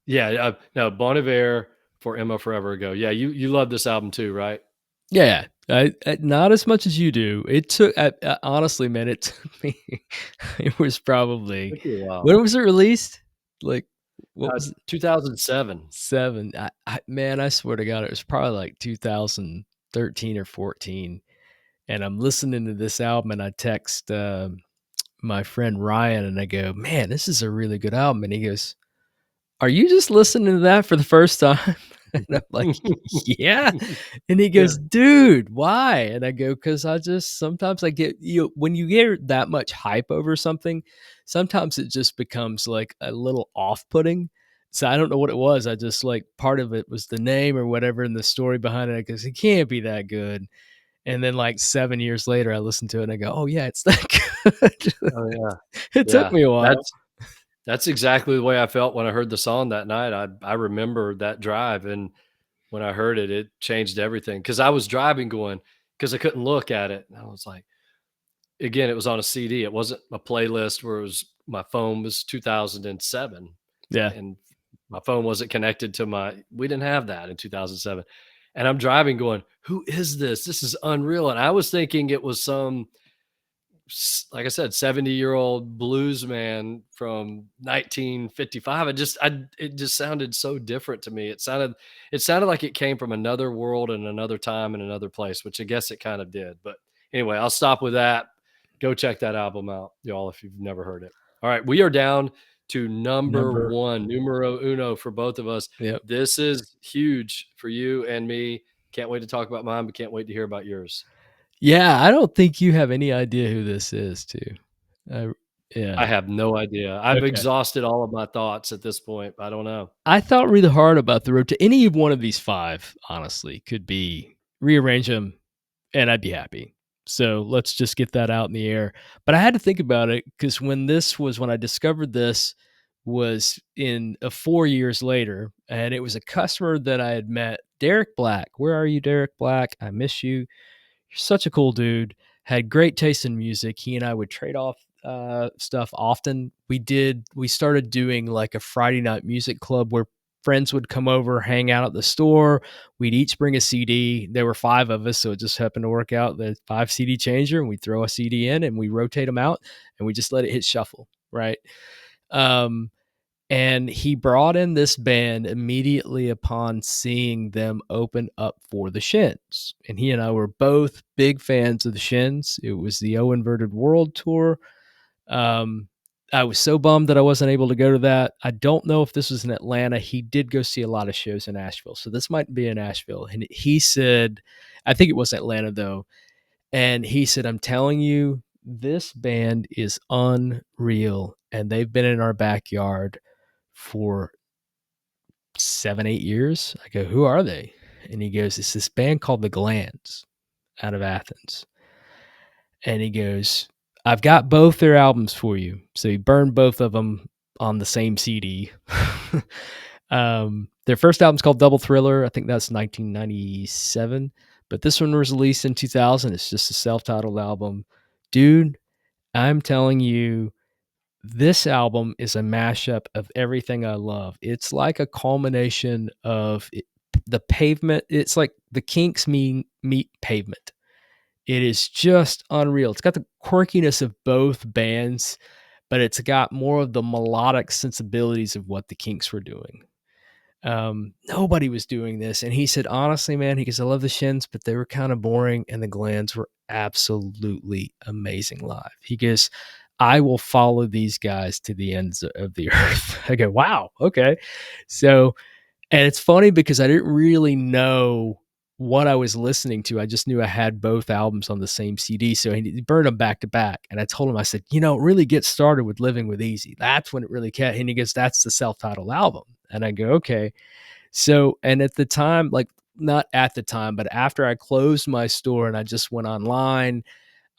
yeah, no, Bon Iver, For Emma Forever Ago. Yeah, you love this album too, right? Yeah, not as much as you do. It took honestly, man, it took me it was probably Took you a while. when was it released? Like, what was it? 2007. 7. Man, I swear to God, it was probably like 2013 or 14, and I'm listening to this album, and I text, my friend Ryan, and I go, "Man, this is a really good album," and he goes, "Are you just listening to that for the first time?" And I'm like, "Yeah." And he Yeah. goes, "Dude, why?" And I go, "'Cause I just sometimes I get when you get that much hype over something, sometimes it just becomes like a little off-putting." So I don't know what it was. I just like part of it was the name or whatever and the story behind it. Because it can't be that good. And then like 7 years later, I listen to it and I go, "Oh yeah, it's that good." Oh, yeah. It took Yeah. me a while. That's exactly the way I felt when I heard the song that night. I remember that drive, and when I heard it, it changed everything. Because I was driving going, because I couldn't look at it, and I was like, again, it was on a CD. It wasn't a playlist where it was my phone was 2007, Yeah. and my phone wasn't connected to we didn't have that in 2007. And I'm driving going, "Who is this? This is unreal." And I was thinking it was some like I said, 70-year-old blues man from 1955. It just sounded so different to me. It sounded like it came from another world and another time and another place, which I guess it kind of did. But anyway, I'll stop with that. Go check that album out, y'all, if you've never heard it. All right, we are down to number Number one, numero uno for both of us. Yep. This is huge for you and me. Can't wait to talk about mine, but can't wait to hear about yours. Yeah, I don't think you have any idea who this is too. Uh, I yeah, have no idea. I've okay. exhausted all of my thoughts at this point. I don't know. I thought really hard about the road to any one of these 5, honestly, could be rearrange them, and I'd be happy. So, let's just get that out in the air. But I had to think about it because when I discovered this was in 4 years later, and it was a customer that I had met, Derek Black. Where are you, Derek Black? I miss you. You're such a cool dude. Had great taste in music. He and I would trade off stuff often. We started doing like a Friday night music club where friends would come over, hang out at the store. We'd each bring a CD. There were 5 of us, so it just happened to work out the 5 CD changer, and we throw a CD in and we rotate them out and we just let it hit shuffle, right? Um, and he brought in this band immediately upon seeing them open up for the Shins. And he and I were both big fans of the Shins. It was the O Inverted World Tour. I was so bummed that I wasn't able to go to that. I don't know if this was in Atlanta. He did go see a lot of shows in Nashville. So this might be in Nashville. And he said, I think it was Atlanta though. And he said, "I'm telling you, this band is unreal. And they've been in our backyard for 7, 8 years." I go, "Who are they?" And he goes, "It's this band called The Glands out of Athens." And he goes, "I've got both their albums for you." So he burned both of them on the same CD. Their first album's called Double Thriller. I think that's 1997. But this one was released in 2000. It's just a self-titled album. Dude, I'm telling you, this album is a mashup of everything I love. It's like a culmination of the Pavement. It's like the Kinks meet Pavement. It is just unreal. It's got the quirkiness of both bands, but it's got more of the melodic sensibilities of what the Kinks were doing. Nobody was doing this. And he said, honestly, man, he goes, "I love the Shins, but they were kind of boring, and the Glands were absolutely amazing live." He goes, I will follow these guys to the ends of the earth. I go, wow, okay. So, and it's funny because I didn't really know what I was listening to. I just knew I had both albums on the same CD. So he burned them back to back. And I told him, I said, it really gets started with Living with Easy. That's when it really catch. And he goes, that's the self-titled album. And I go, okay. So, and at the time, like not at the time, but after I closed my store and I just went online,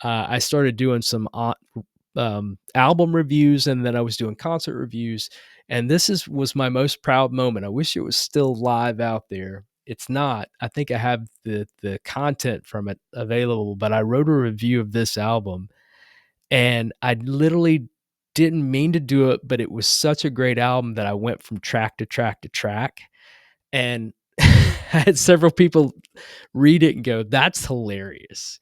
I started doing some album reviews, and then I was doing concert reviews. And was my most proud moment. I wish it was still live out there. It's not. I think I have the content from it available, but I wrote a review of this album, and I literally didn't mean to do it, but it was such a great album that I went from track to track to track. And I had several people read it and go, "That's hilarious."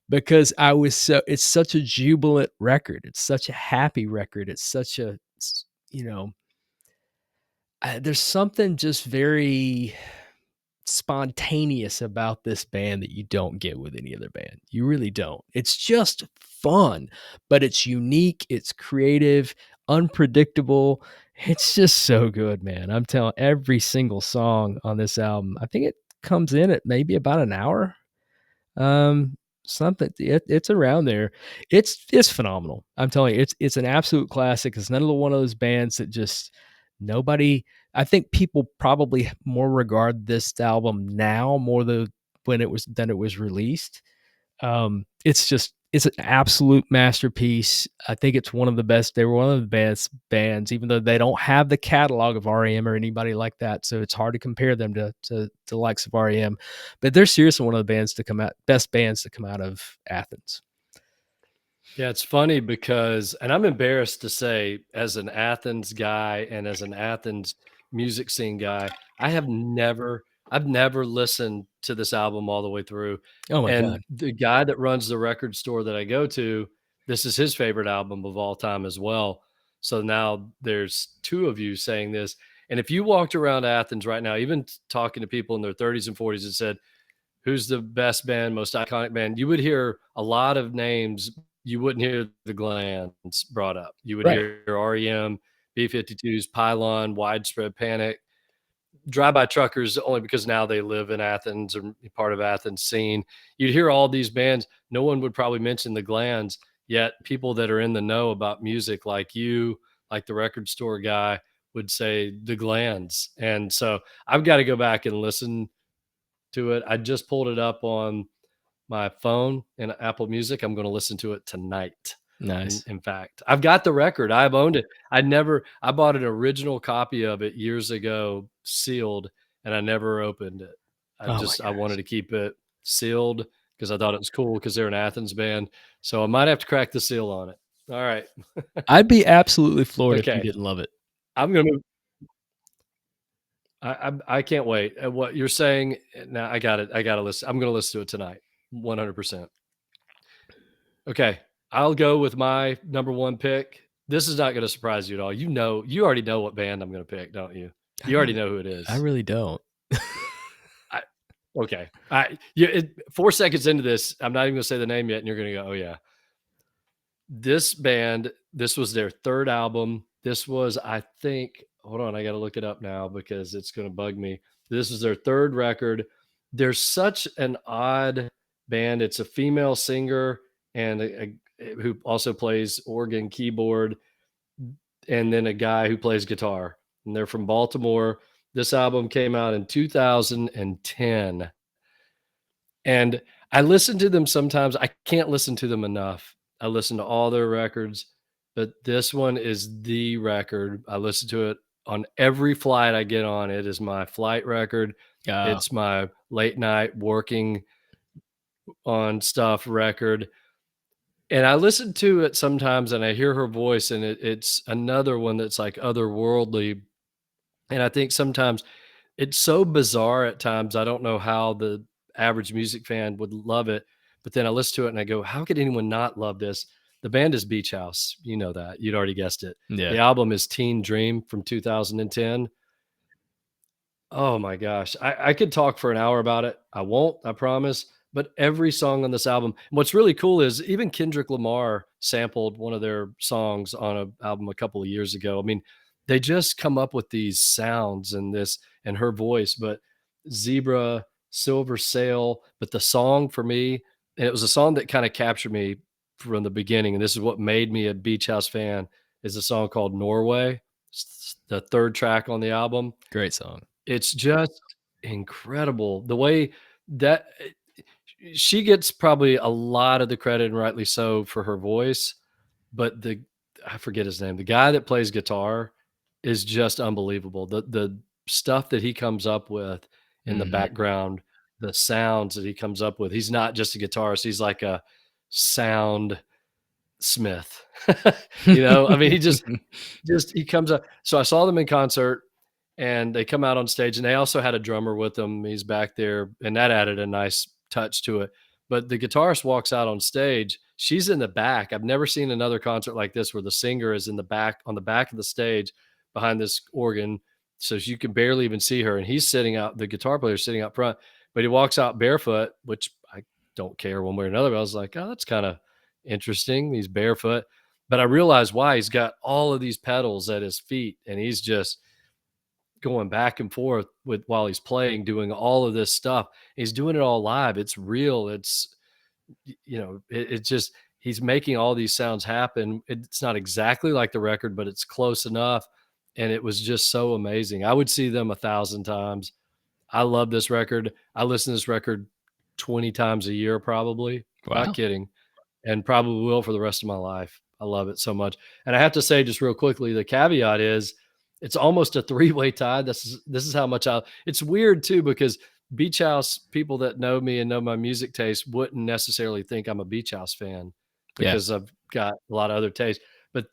Because it's such a jubilant record. It's such a happy record. It's such a, you know, there's something just very spontaneous about this band that you don't get with any other band. You really don't. It's just fun, but it's unique, it's creative, unpredictable. It's just so good, man. I'm telling every single song on this album. I think it comes in at maybe about an hour. Um, something it's around there. It's phenomenal. I'm telling you, it's an absolute classic. It's another one of those bands that just nobody. I think people probably more regard this album now more than it was released. It's an absolute masterpiece. I think it's one of the best. They were one of the best bands, even though they don't have the catalog of REM or anybody like that. So it's hard to compare them to the likes of REM. But they're seriously one of the best bands to come out of Athens. Yeah, it's funny because, and I'm embarrassed to say, as an Athens guy and as an Athens music scene guy, I've never listened to this album all the way through. Oh my And god! the guy that runs the record store that I go to, this is his favorite album of all time as well. So now there's two of you saying this. And if you walked around Athens right now, even talking to people in their 30s and 40s and said, who's the best band, most iconic band, you would hear a lot of names. You wouldn't hear the Glands brought up. You would Right? hear REM, B-52s, Pylon, Widespread Panic, Drive-By Truckers, only because now they live in Athens or part of Athens scene. You'd hear all these bands. No one would probably mention the Glands, yet people that are in the know about music like you, like the record store guy, would say the Glands. And so I've got to go back and listen to it. I just pulled it up on my phone in Apple Music. I'm going to listen to it tonight. Nice. In fact, I've got the record. I've owned it. I bought an original copy of it years ago, sealed, and I never opened it. Oh my I wanted gosh! to keep it sealed because I thought it was cool because they're an Athens band. So I might have to crack the seal on it. All right. I'd be absolutely floored if you Okay. didn't love it. I'm going to move. I can't wait. What you're saying now, I got it. I got to listen. I'm going to listen to it tonight. 100%. Okay, I'll go with my number one pick. This is not going to surprise you at all. You already know what band I'm going to pick, don't you? You already know who it I is. really don't. I, okay. 4 seconds into this, I'm not even going to say the name yet, and you're going to go, "Oh yeah." This band. This was their third album. This was, I think. Hold on, I got to look it up now because it's going to bug me. This is their third record. They're such an odd band. It's a female singer and who also plays organ, keyboard, and then a guy who plays guitar. And they're from Baltimore. This album came out in 2010. And I listen to them sometimes. I can't listen to them enough. I listen to all their records, but this one is the record. I listen to it on every flight I get on. It is my flight record. Uh, It's my late night working on stuff record. And I listen to it sometimes and I hear her voice, and it's another one that's like otherworldly. And I think sometimes it's so bizarre at times. I don't know how the average music fan would love it. But then I listen to it and I go, how could anyone not love this? The band is Beach House. You know that. You'd already guessed it. yeah. The album is Teen Dream from 2010. Oh my gosh. I could talk for an hour about it. I won't, I promise. But every song on this album, what's really cool is even Kendrick Lamar sampled one of their songs on an album a couple of years ago. I mean, they just come up with these sounds and her voice, but Zebra, Silver Sail, but the song for me, and it was a song that kind of captured me from the beginning, and this is what made me a Beach House fan, is a song called Norway. It's the third track on the album. Great song. It's just incredible the way that she gets probably a lot of the credit, and rightly so, for her voice, but I forget his name. The guy that plays guitar is just unbelievable. The stuff that he comes up with in the Mhm. background, the sounds that he comes up with. He's not just a guitarist, he's like a sound smith. I mean, he comes up. So I saw them in concert and they come out on stage, and they also had a drummer with them. He's back there, and that added a nice touch to it. But the guitarist walks out on stage. She's in the back. I've never seen another concert like this where the singer is in the back, on the back of the stage behind this organ. So you can barely even see her. And he's sitting out, the guitar player is sitting out front, but he walks out barefoot, which I don't care one way or another. But I was like, oh, that's kind of interesting. He's barefoot. But I realized why. He's got all of these pedals at his feet, and he's just going back and forth with while he's playing, doing all of this stuff. He's doing it all live. It's real. It's just he's making all these sounds happen. It's not exactly like the record, but it's close enough. And it was just so amazing. I would see them 1,000 times. I love this record. I listen to this record 20 times a year, probably. Not Wow. kidding. And probably will for the rest of my life. I love it so much. And I have to say, just real quickly, the caveat is it's almost a three-way tie. This is how much it's weird too, because Beach House people that know me and know my music taste wouldn't necessarily think I'm a Beach House fan Yeah. because I've got a lot of other tastes. But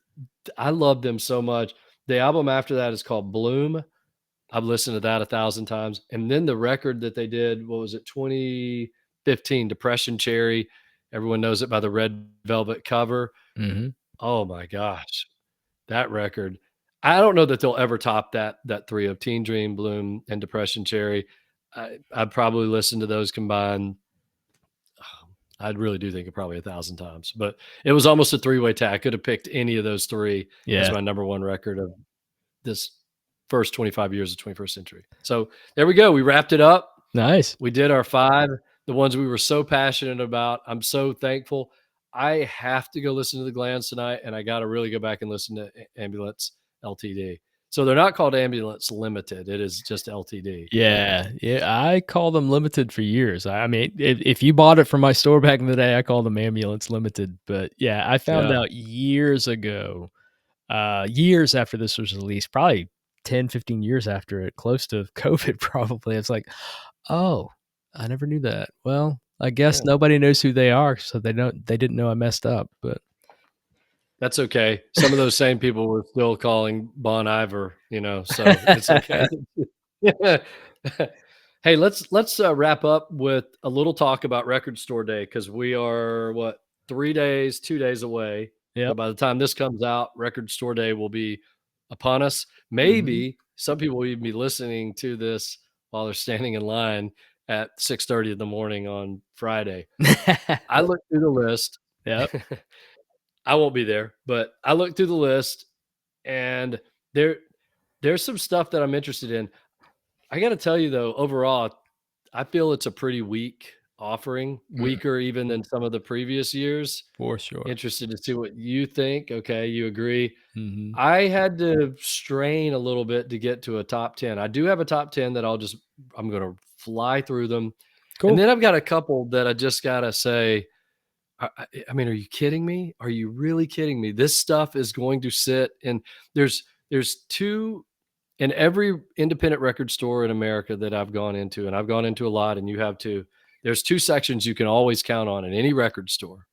I love them so much. The album after that is called Bloom. I've listened to that 1,000 times. And then the record that they did, what was it, 2015, Depression Cherry. Everyone knows it by the red velvet cover. Mhm. Oh my gosh, that record. I don't know that they'll ever top that three of Teen Dream, Bloom, and Depression Cherry. I'd probably listen to those combined. I really do think it probably 1,000 times, but it was almost a three-way tie. I could have picked any of those three as Yeah. my number one record of this first 25 years of 21st century. So there we go. We wrapped it up. Nice. We did our 5, the ones we were so passionate about. I'm so thankful. I have to go listen to the Glands tonight, and I got to really go back and listen to Ambulance Ltd. So they're not called Ambulance Limited. It is just Ltd. Yeah. Yeah, I call them limited for years. I mean, if you bought it from my store back in the day, I called them Ambulance Limited, but yeah, I found Yeah. out years ago, years after this was released, probably 10, 15 years after it, close to COVID probably. It's like, "Oh, I never knew that." Well, I guess Yeah. nobody knows who they are, so they didn't know I messed up, but That's okay. Some of those same people were still calling Bon Iver, so it's okay. Hey, let's wrap up with a little talk about Record Store Day, because we are what, 3 days, 2 days away. So Yep. by the time this comes out, Record Store Day will be upon us. Mhm. Maybe some people will even be listening to this while they're standing in line at 6:30 in the morning on Friday. I looked through the list. Yep. I won't be there, but I looked through the list, and there there's some stuff that I'm interested in. I got to tell you though, overall, I feel it's a pretty weak offering, Mm, weaker even than some of the previous years. for sure. Interested to see what you think. Okay, you agree. Mhm. I had to strain a little bit to get to a top 10. I do have a top 10 that I'm going to fly through them. And Cool. then I've got a couple that I just got to say, I mean, are you kidding me? Are you really kidding me? This stuff is going to sit and there's two in every independent record store in America that I've gone into, and I've gone into a lot, and you have too. There's two sections you can always count on in any record store: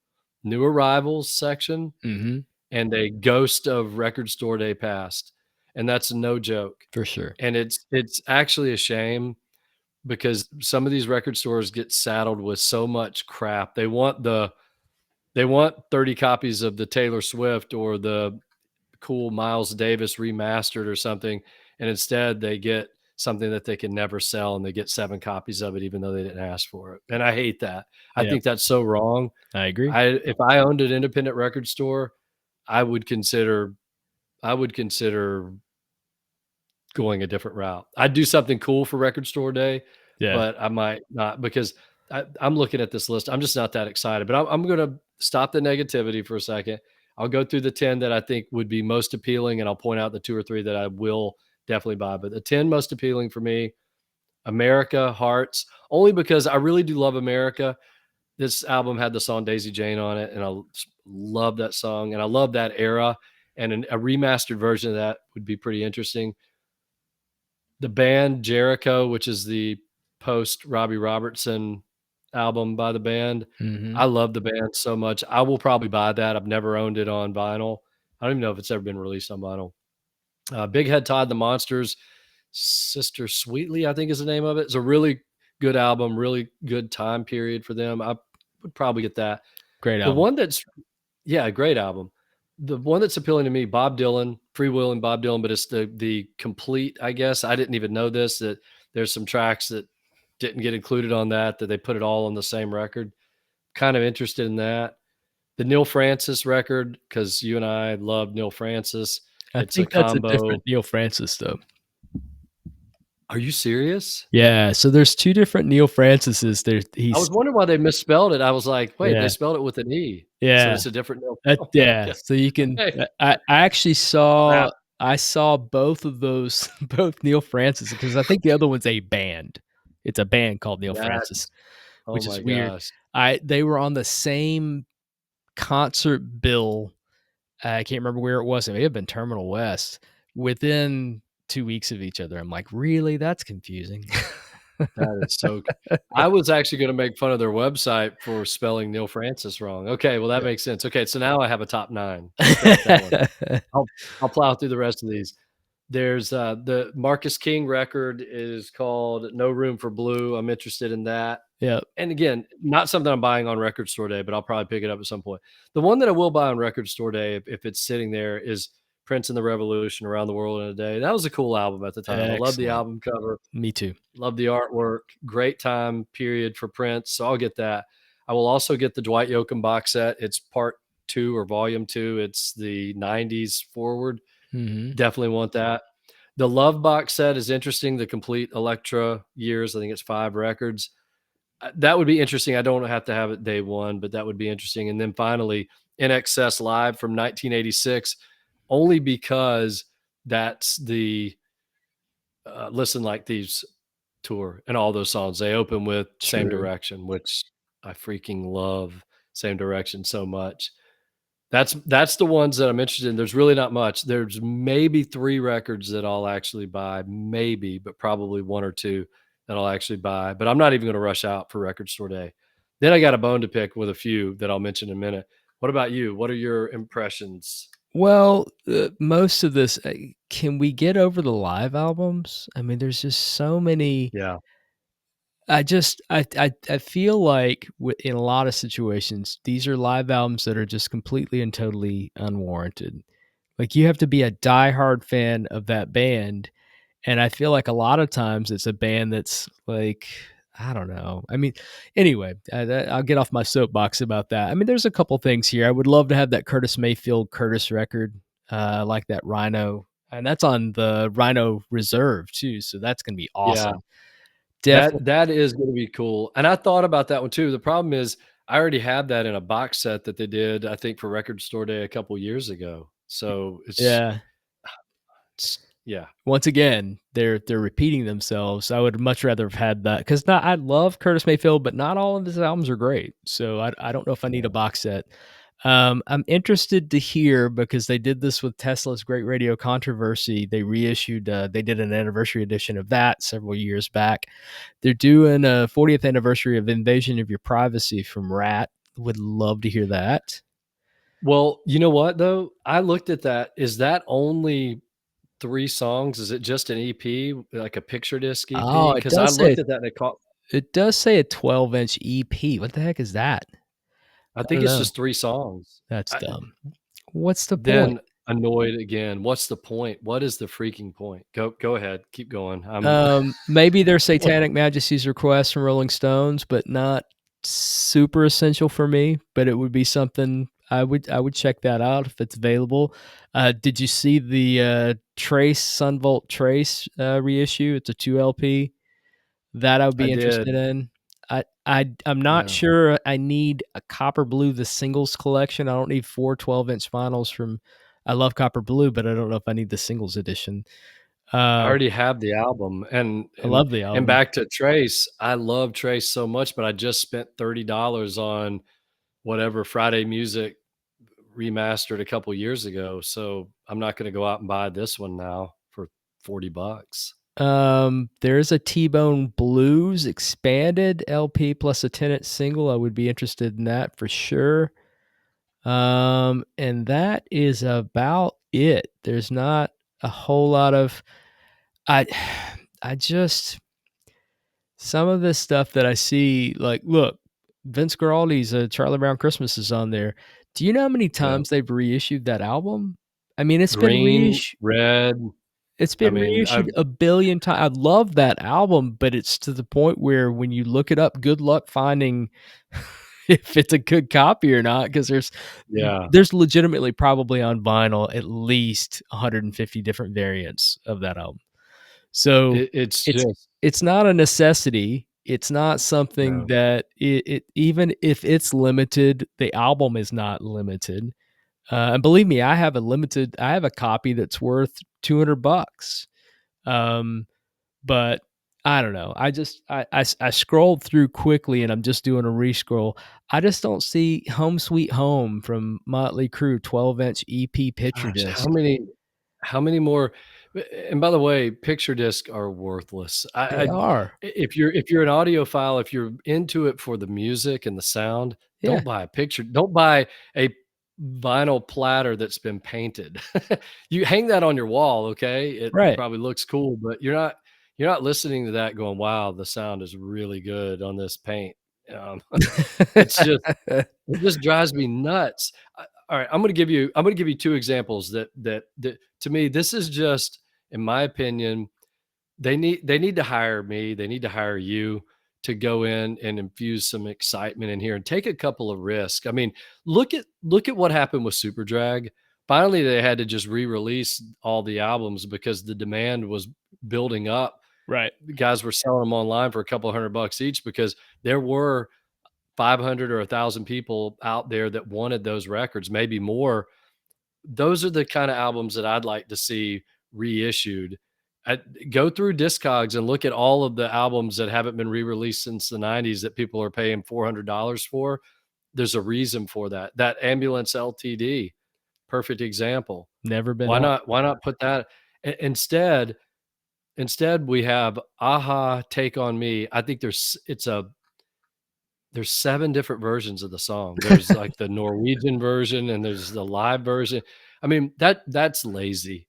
new arrivals section Mhm. and a ghost of record store day past. And that's no joke. For sure. And it's actually a shame because some of these record stores get saddled with so much crap. They want 30 copies of the Taylor Swift or the cool Miles Davis remastered or something, and instead they get something that they can never sell, and they get 7 copies of it even though they didn't ask for it. And I hate that. I Yeah, think that's so wrong. I agree. If I owned an independent record store, I would consider going a different route. I'd do something cool for Record Store Day, Yeah. but I might not, because I'm looking at this list. I'm just not that excited. But I'm going to stop the negativity for a second. I'll go through the 10 that I think would be most appealing, and I'll point out the 2 or 3 that I will definitely buy. But the 10 most appealing for me: America, Hearts, only because I really do love America. This album had the song Daisy Jane on it, and I love that song, and I love that era. And a remastered version of that would be pretty interesting. The band Jericho, which is the post Robbie Robertson album by the band. Mhm. I love the band so much. I will probably buy that. I've never owned it on vinyl. I don't even know if it's ever been released on vinyl. Big Head Todd, the Monsters, Sister Sweetly, I think is the name of it. It's a really good album, really good time period for them. I would probably get that. Great The album. one that's Yeah, great album. The one that's appealing to me, Bob Dylan, Free Will and Bob Dylan, but it's the complete, I guess. I didn't even know this, that there's some tracks that didn't get included on that they put it all on the same record. Kind of interested in that. The Neil Francis record, because you and I love Neil Francis. I It's a think that's a combo. different Neil Francis, though. Are you serious? Yeah, so there's 2 different Neil Francises. There I he's was wondering why they misspelled it. I was like, wait, they Yeah, spelled it with an E. So yeah. it's a different Neil. That Oh my yeah, God. so you can Okay. I actually Wow. saw both of those, both Neil Francis, because I think the other one's a band. It's a band called Neil Francis, That's, oh which is my weird. gosh. They were on the same concert bill. I can't remember where it was. It may have been Terminal West, within 2 weeks of each other. I'm like, "Really? That's confusing." That is so I was actually gonna make fun of their website for spelling Neil Francis wrong. Okay, well, that Yeah. makes sense. Okay, so now I have a top 9. Scratch that one. I'll I'll plow through the rest of these. There's, the Marcus King record is called No Room for Blue. I'm interested in that. Yep. And again, not something I'm buying on Record Store Day, but I'll probably pick it up at some point. The one that I will buy on Record Store Day, if it's sitting there, is Prince and the Revolution, Around the World in a Day. That was a cool album at the time. I love the Excellent. album cover. Me too. Love the artwork. Great time period for Prince. So I'll get that. I will also get the Dwight Yoakam box set. It's part 2 or volume 2. It's the 90s forward. Mhm. Definitely want that. The Love box set is interesting. The complete Elektra years. I think it's 5 records. That would be interesting. I don't have to have it day one, but that would be interesting. And then finally, In Excess Live from 1986, only because that's the Listen Like Thieves tour, and all those songs. They open with Same True. Direction, which I freaking love Same Direction so much. That's the ones that I'm interested in. There's really not much. There's maybe 3 records that I'll actually buy, maybe, but probably 1 or 2 that I'll actually buy, but I'm not even gonna rush out for Record Store Day. Then I got a bone to pick with a few that I'll mention in a minute. What about you? What are your impressions? Well, most of this, can we get over the live albums? I mean, there's just so many. Yeah. I feel like in a lot of situations, these are live albums that are just completely and totally unwarranted. Like, you have to be a diehard fan of that band, and I feel like a lot of times it's a band that's like, I don't know. I mean, anyway, I'll get off my soapbox about that. I mean, there's a couple things here. I would love to have that Curtis Mayfield Curtis record, like that Rhino, and that's on the Rhino Reserve too. So that's gonna be Yeah. awesome. Definitely. That is gonna be cool, and I thought about that one too. The problem is I already have that in a box set that they did, I think, for Record Store Day a couple years ago. So Yeah. it's yeah. Once again, they're repeating themselves. I would much rather have had that, because not I love Curtis Mayfield, but not all of his albums are great. So I don't know if I need a box set. I'm interested to hear, because they did this with Tesla's Great Radio Controversy. They reissued, they did an anniversary edition of that several years back. They're doing a 40th anniversary of Invasion of Your Privacy from Rat. Would love to hear that. Well, you know what though? I looked at that. Is that only 3 songs? Is it just an EP, like a picture disc EP? Oh, Because I looked at that and it does say a 12-inch EP. What the heck is that? I I think don't it's know. just 3 songs. That's I dumb. What's the then point? annoyed again. What's the point? What is the freaking point? Go ahead. Keep going. Maybe they're Satanic Majesty's requests from Rolling Stones, but not super essential for me. But it would be something I would check that out if it's available. Did you see the Trace Sunvolt Trace reissue? It's a 2 LP that I would I be interested did. in. I'm not Yeah. sure I need a Copper Blue the singles collection. I don't need 4 12-inch vinyls from. I love Copper Blue, but I don't know if I need the singles edition. I Uh, already have the album, and I and love the and album. back to Trace, I love Trace so much, but I just spent $30 on whatever Friday Music remastered a couple years ago, so I'm not gonna go out and buy this one now for 40 bucks. There's a T-Bone Blues expanded LP plus a 10-inch single. I would be interested in that for sure. And that is about it. There's not a whole lot of I I just some of this stuff that I see, like, look, Vince Guaraldi's Charlie Brown Christmas is on there. Do you know how many Yeah. times they've reissued that album? I mean, Green, red, it's I been mean, reissued a billion times. I love that album, but it's to the point where when you look it up, good luck finding if it's a good copy or not, because yeah, there's legitimately probably on vinyl at least 150 different variants of that album. So it's it's just it's not a necessity. It's not something no. that it even if it's limited, the album is not limited. And believe me, I have a copy that's worth 200 bucks. Um, but I don't know. I scrolled through quickly and I'm just doing a rescroll. I just don't see Home Sweet Home from Motley Crue 12-inch EP picture Gosh, disc. how many more and by the way, picture discs are worthless. They are. If you're an audiophile, if you're into it for the music and the sound, Yeah, don't buy a vinyl platter that's been painted. You hang that on your wall, okay? It right. probably looks cool, but you're not listening to that going, "Wow, the sound is really good on this paint." Um, it's just it just drives me nuts. All right, I'm gonna give you 2 examples that to me, this is just, in my opinion, they need to hire me, they need to hire you to go in and infuse some excitement in here and take a couple of risks. I mean, look at what happened with Superdrag. Finally, they had to just re-release all the albums because the demand was building up. Right. The guys were selling them online for a couple $100 each because there were 500 or 1,000 people out there that wanted those records, maybe more. Those are the kind of albums that I'd like to see reissued. I go through Discogs and look at all of the albums that haven't been re-released since the '90s that people are paying $400 for. There's a reason for that. That Ambulance LTD, perfect example. Never been on. Why not put that instead we have Aha Take on Me. I think there's 7 different versions of the song. There's, like, the Norwegian version, and there's the live version. I mean, that's lazy.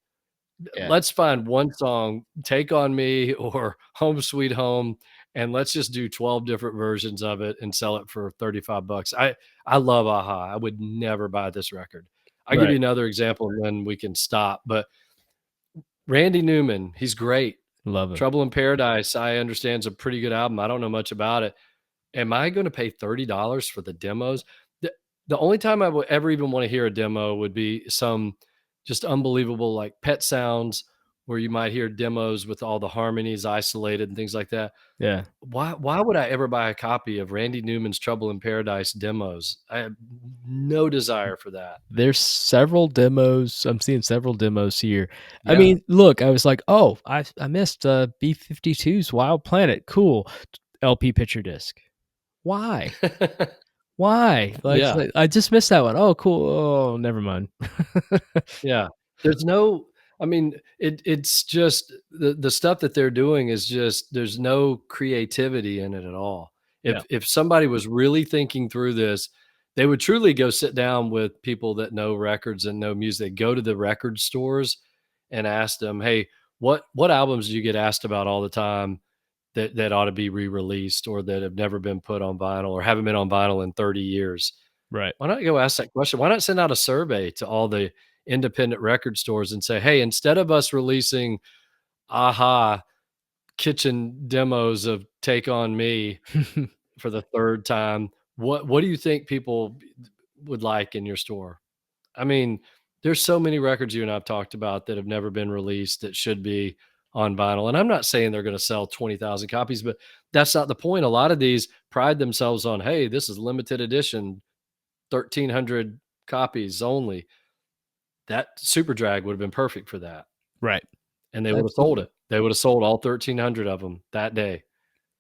Yeah. Let's find one song, "Take on Me" or "Home Sweet Home," and let's just do 12 different versions of it and sell it for 35 bucks. I love a-ha. I would never buy this record. I'll give you Right. another example, and then we can stop, but Randy Newman, he's great. Love him. "Trouble in Paradise," I understand, is a pretty good album. I don't know much about it. Am I gonna pay $30 for the demos? The the only time I would ever even wanna hear a demo would be some just unbelievable, like, Pet Sounds, where you might hear demos with all the harmonies isolated and things like that. Yeah. Why would I ever buy a copy of Randy Newman's Trouble in Paradise demos? I have no desire for that. There's several demos. I'm seeing several demos here. I Yeah. mean, look, I was like, "Oh, I missed, B-52's Wild Planet. Cool. LP picture disc." Why? Why? Like, it's Yeah. like, "I just missed that one. Oh, cool. Oh, never mind." Yeah. There's no I mean, it's just the stuff that they're doing is just there's no creativity in it at all. Yeah. If somebody was really thinking through this, they would truly go sit down with people that know records and know music, go to the record stores and ask them, "Hey, what albums do you get asked about all the time that ought to be re-released or that have never been put on vinyl or haven't been on vinyl in 30 years?" Right. Why not go ask that question? Why not send out a survey to all the independent record stores and say, hey, instead of us releasing aha kitchen demos of Take on Me for the third time, what do you think people would like in your store? I mean, there's so many records you and I've talked about that have never been released that should be on vinyl. And I'm not saying they're going to sell 20,000 copies, but that's not the point. A lot of these pride themselves on, hey, this is limited edition, 1,300 copies only. That Super Drag would have been perfect for that. Right. And they would have sold Absolutely. it. They would have sold all 1,300 of them that day.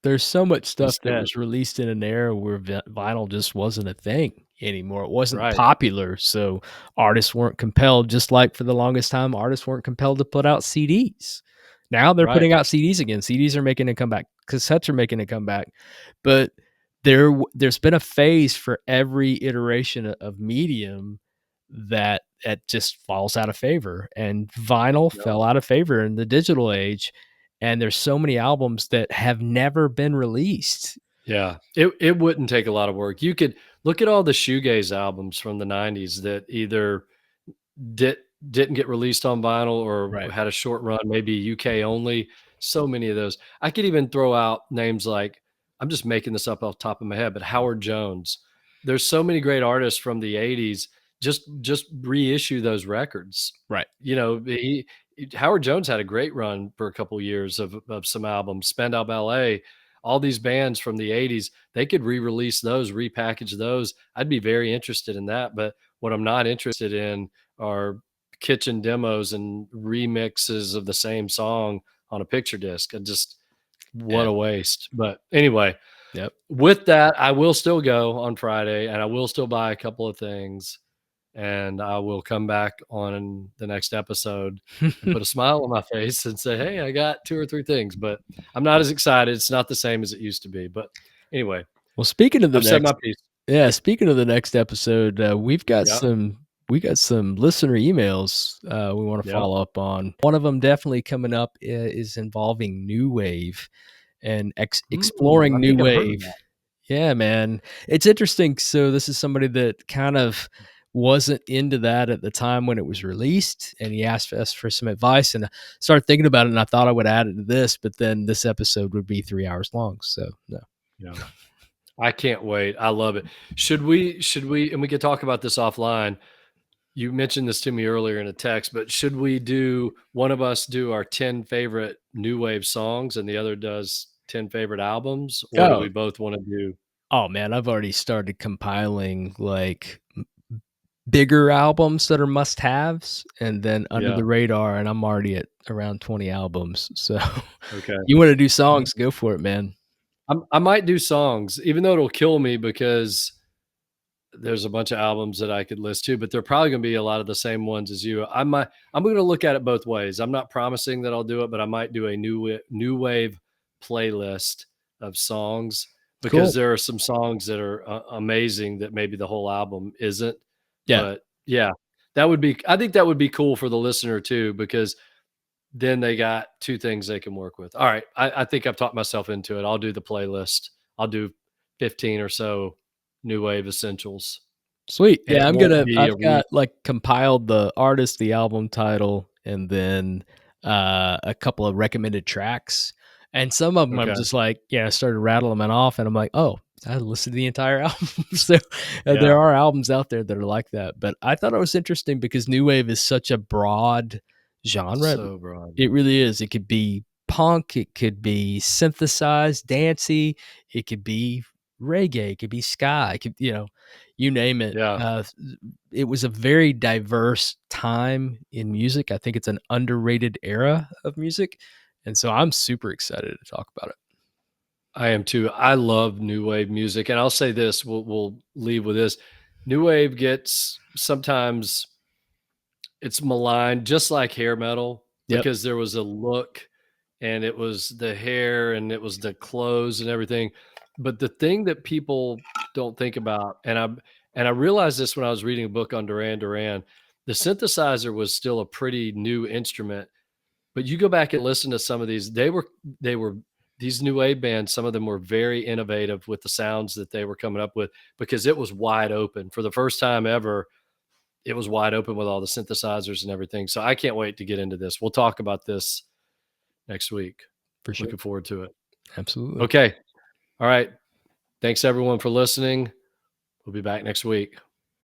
There's so much stuff that Instead, was released in an era where vinyl just wasn't a thing anymore. It wasn't right, popular, so artists weren't compelled, just like for the longest time, artists weren't compelled to put out CDs. Now they're right. putting out CDs again. CDs are making a comeback. Cassettes are making a comeback. But there's been a phase for every iteration of medium that just falls out of favor, and vinyl Yep. fell out of favor in the digital age, and there's so many albums that have never been released. Yeah, it wouldn't take a lot of work. You could look at all the shoegaze albums from the '90s that either did didn't get released on vinyl or Right. had a short run, maybe UK only. So many of those. I could even throw out names like, I'm just making this up off the top of my head, but Howard Jones. There's so many great artists from the '80s. Just reissue those records. Right. You know, Howard Jones had a great run for a couple years of some albums. Spandau Ballet, all these bands from the '80s, they could re-release those, repackage those. I'd be very interested in that. But what I'm not interested in are kitchen demos and remixes of the same song on a picture disc. I just what Yeah. a waste. But anyway, Yep. with that, I will still go on Friday and I will still buy a couple of things and I will come back on the next episode and put a smile on my face and say, "Hey, I got 2 or 3 things," but I'm not as excited. It's not the same as it used to be. But anyway, Well, speaking of the I've said my next piece. yeah, speaking of the next episode, Yeah. we got some listener emails we want to Yeah. follow up on. One of them definitely coming up is involving new wave and exploring I new think I've heard of wave. that. Yeah, man. It's interesting. So this is somebody that kind of wasn't into that at the time when it was released, and he asked us for some advice, and I started thinking about it, and I thought I would add it to this, but then this episode would be 3 hours long, so no. Yeah. I can't wait. I love it. Should we and we could talk about this offline. You mentioned this to me earlier in a text, but should we do one of us do our 10 favorite new wave songs and the other does 10 favorite albums, or do Oh, we both want to do oh man, I've already started compiling, like, bigger albums that are must-haves, and then under yeah, the radar, and I'm already at around 20 albums, so okay. you wanna do songs, go for it, man. I might do songs, even though it'll kill me because there's a bunch of albums that I could list too, but they're probably gonna be a lot of the same ones as you. I'm gonna look at it both ways. I'm not promising that I'll do it, but I might do a new wave playlist of songs because Cool. there are some songs that are amazing that maybe the whole album isn't. Yeah. But yeah, I think that would be cool for the listener too, because then they got two things they can work with. All right. I think I've talked myself into it. I'll do the playlist. I'll do 15 or so new wave essentials. Sweet. And Yeah, it won't be a I've got, like, compiled the artist, the album title, and then, a couple of recommended tracks, and some of them I'm okay. just like, yeah, I started rattling them off, and I'm like, "Oh, I listened to the entire album." So, Yeah. there are albums out there that are like that, but I thought it was interesting because new wave is such a broad genre. So broad. It really is. It could be punk, it could be synthesized, dancey, it could be reggae, it could be ska, it could, you name it. Yeah. It was a very diverse time in music. I think it's an underrated era of music, and so I'm super excited to talk about it. I am too. I love new wave music. And I'll say this, we'll leave with this. New wave gets sometimes it's maligned just like hair metal Yep. because there was a look and it was the hair and it was the clothes and everything. But the thing that people don't think about, and I realized this when I was reading a book on Duran Duran, the synthesizer was still a pretty new instrument. But you go back and listen to some of these, they were these new wave bands, some of them were very innovative with the sounds that they were coming up with because it was wide open. For the first time ever, it was wide open with all the synthesizers and everything. So I can't wait to get into this. We'll talk about this next week. For sure. Looking forward to it. Absolutely. Okay. All right. Thanks everyone for listening. We'll be back next week.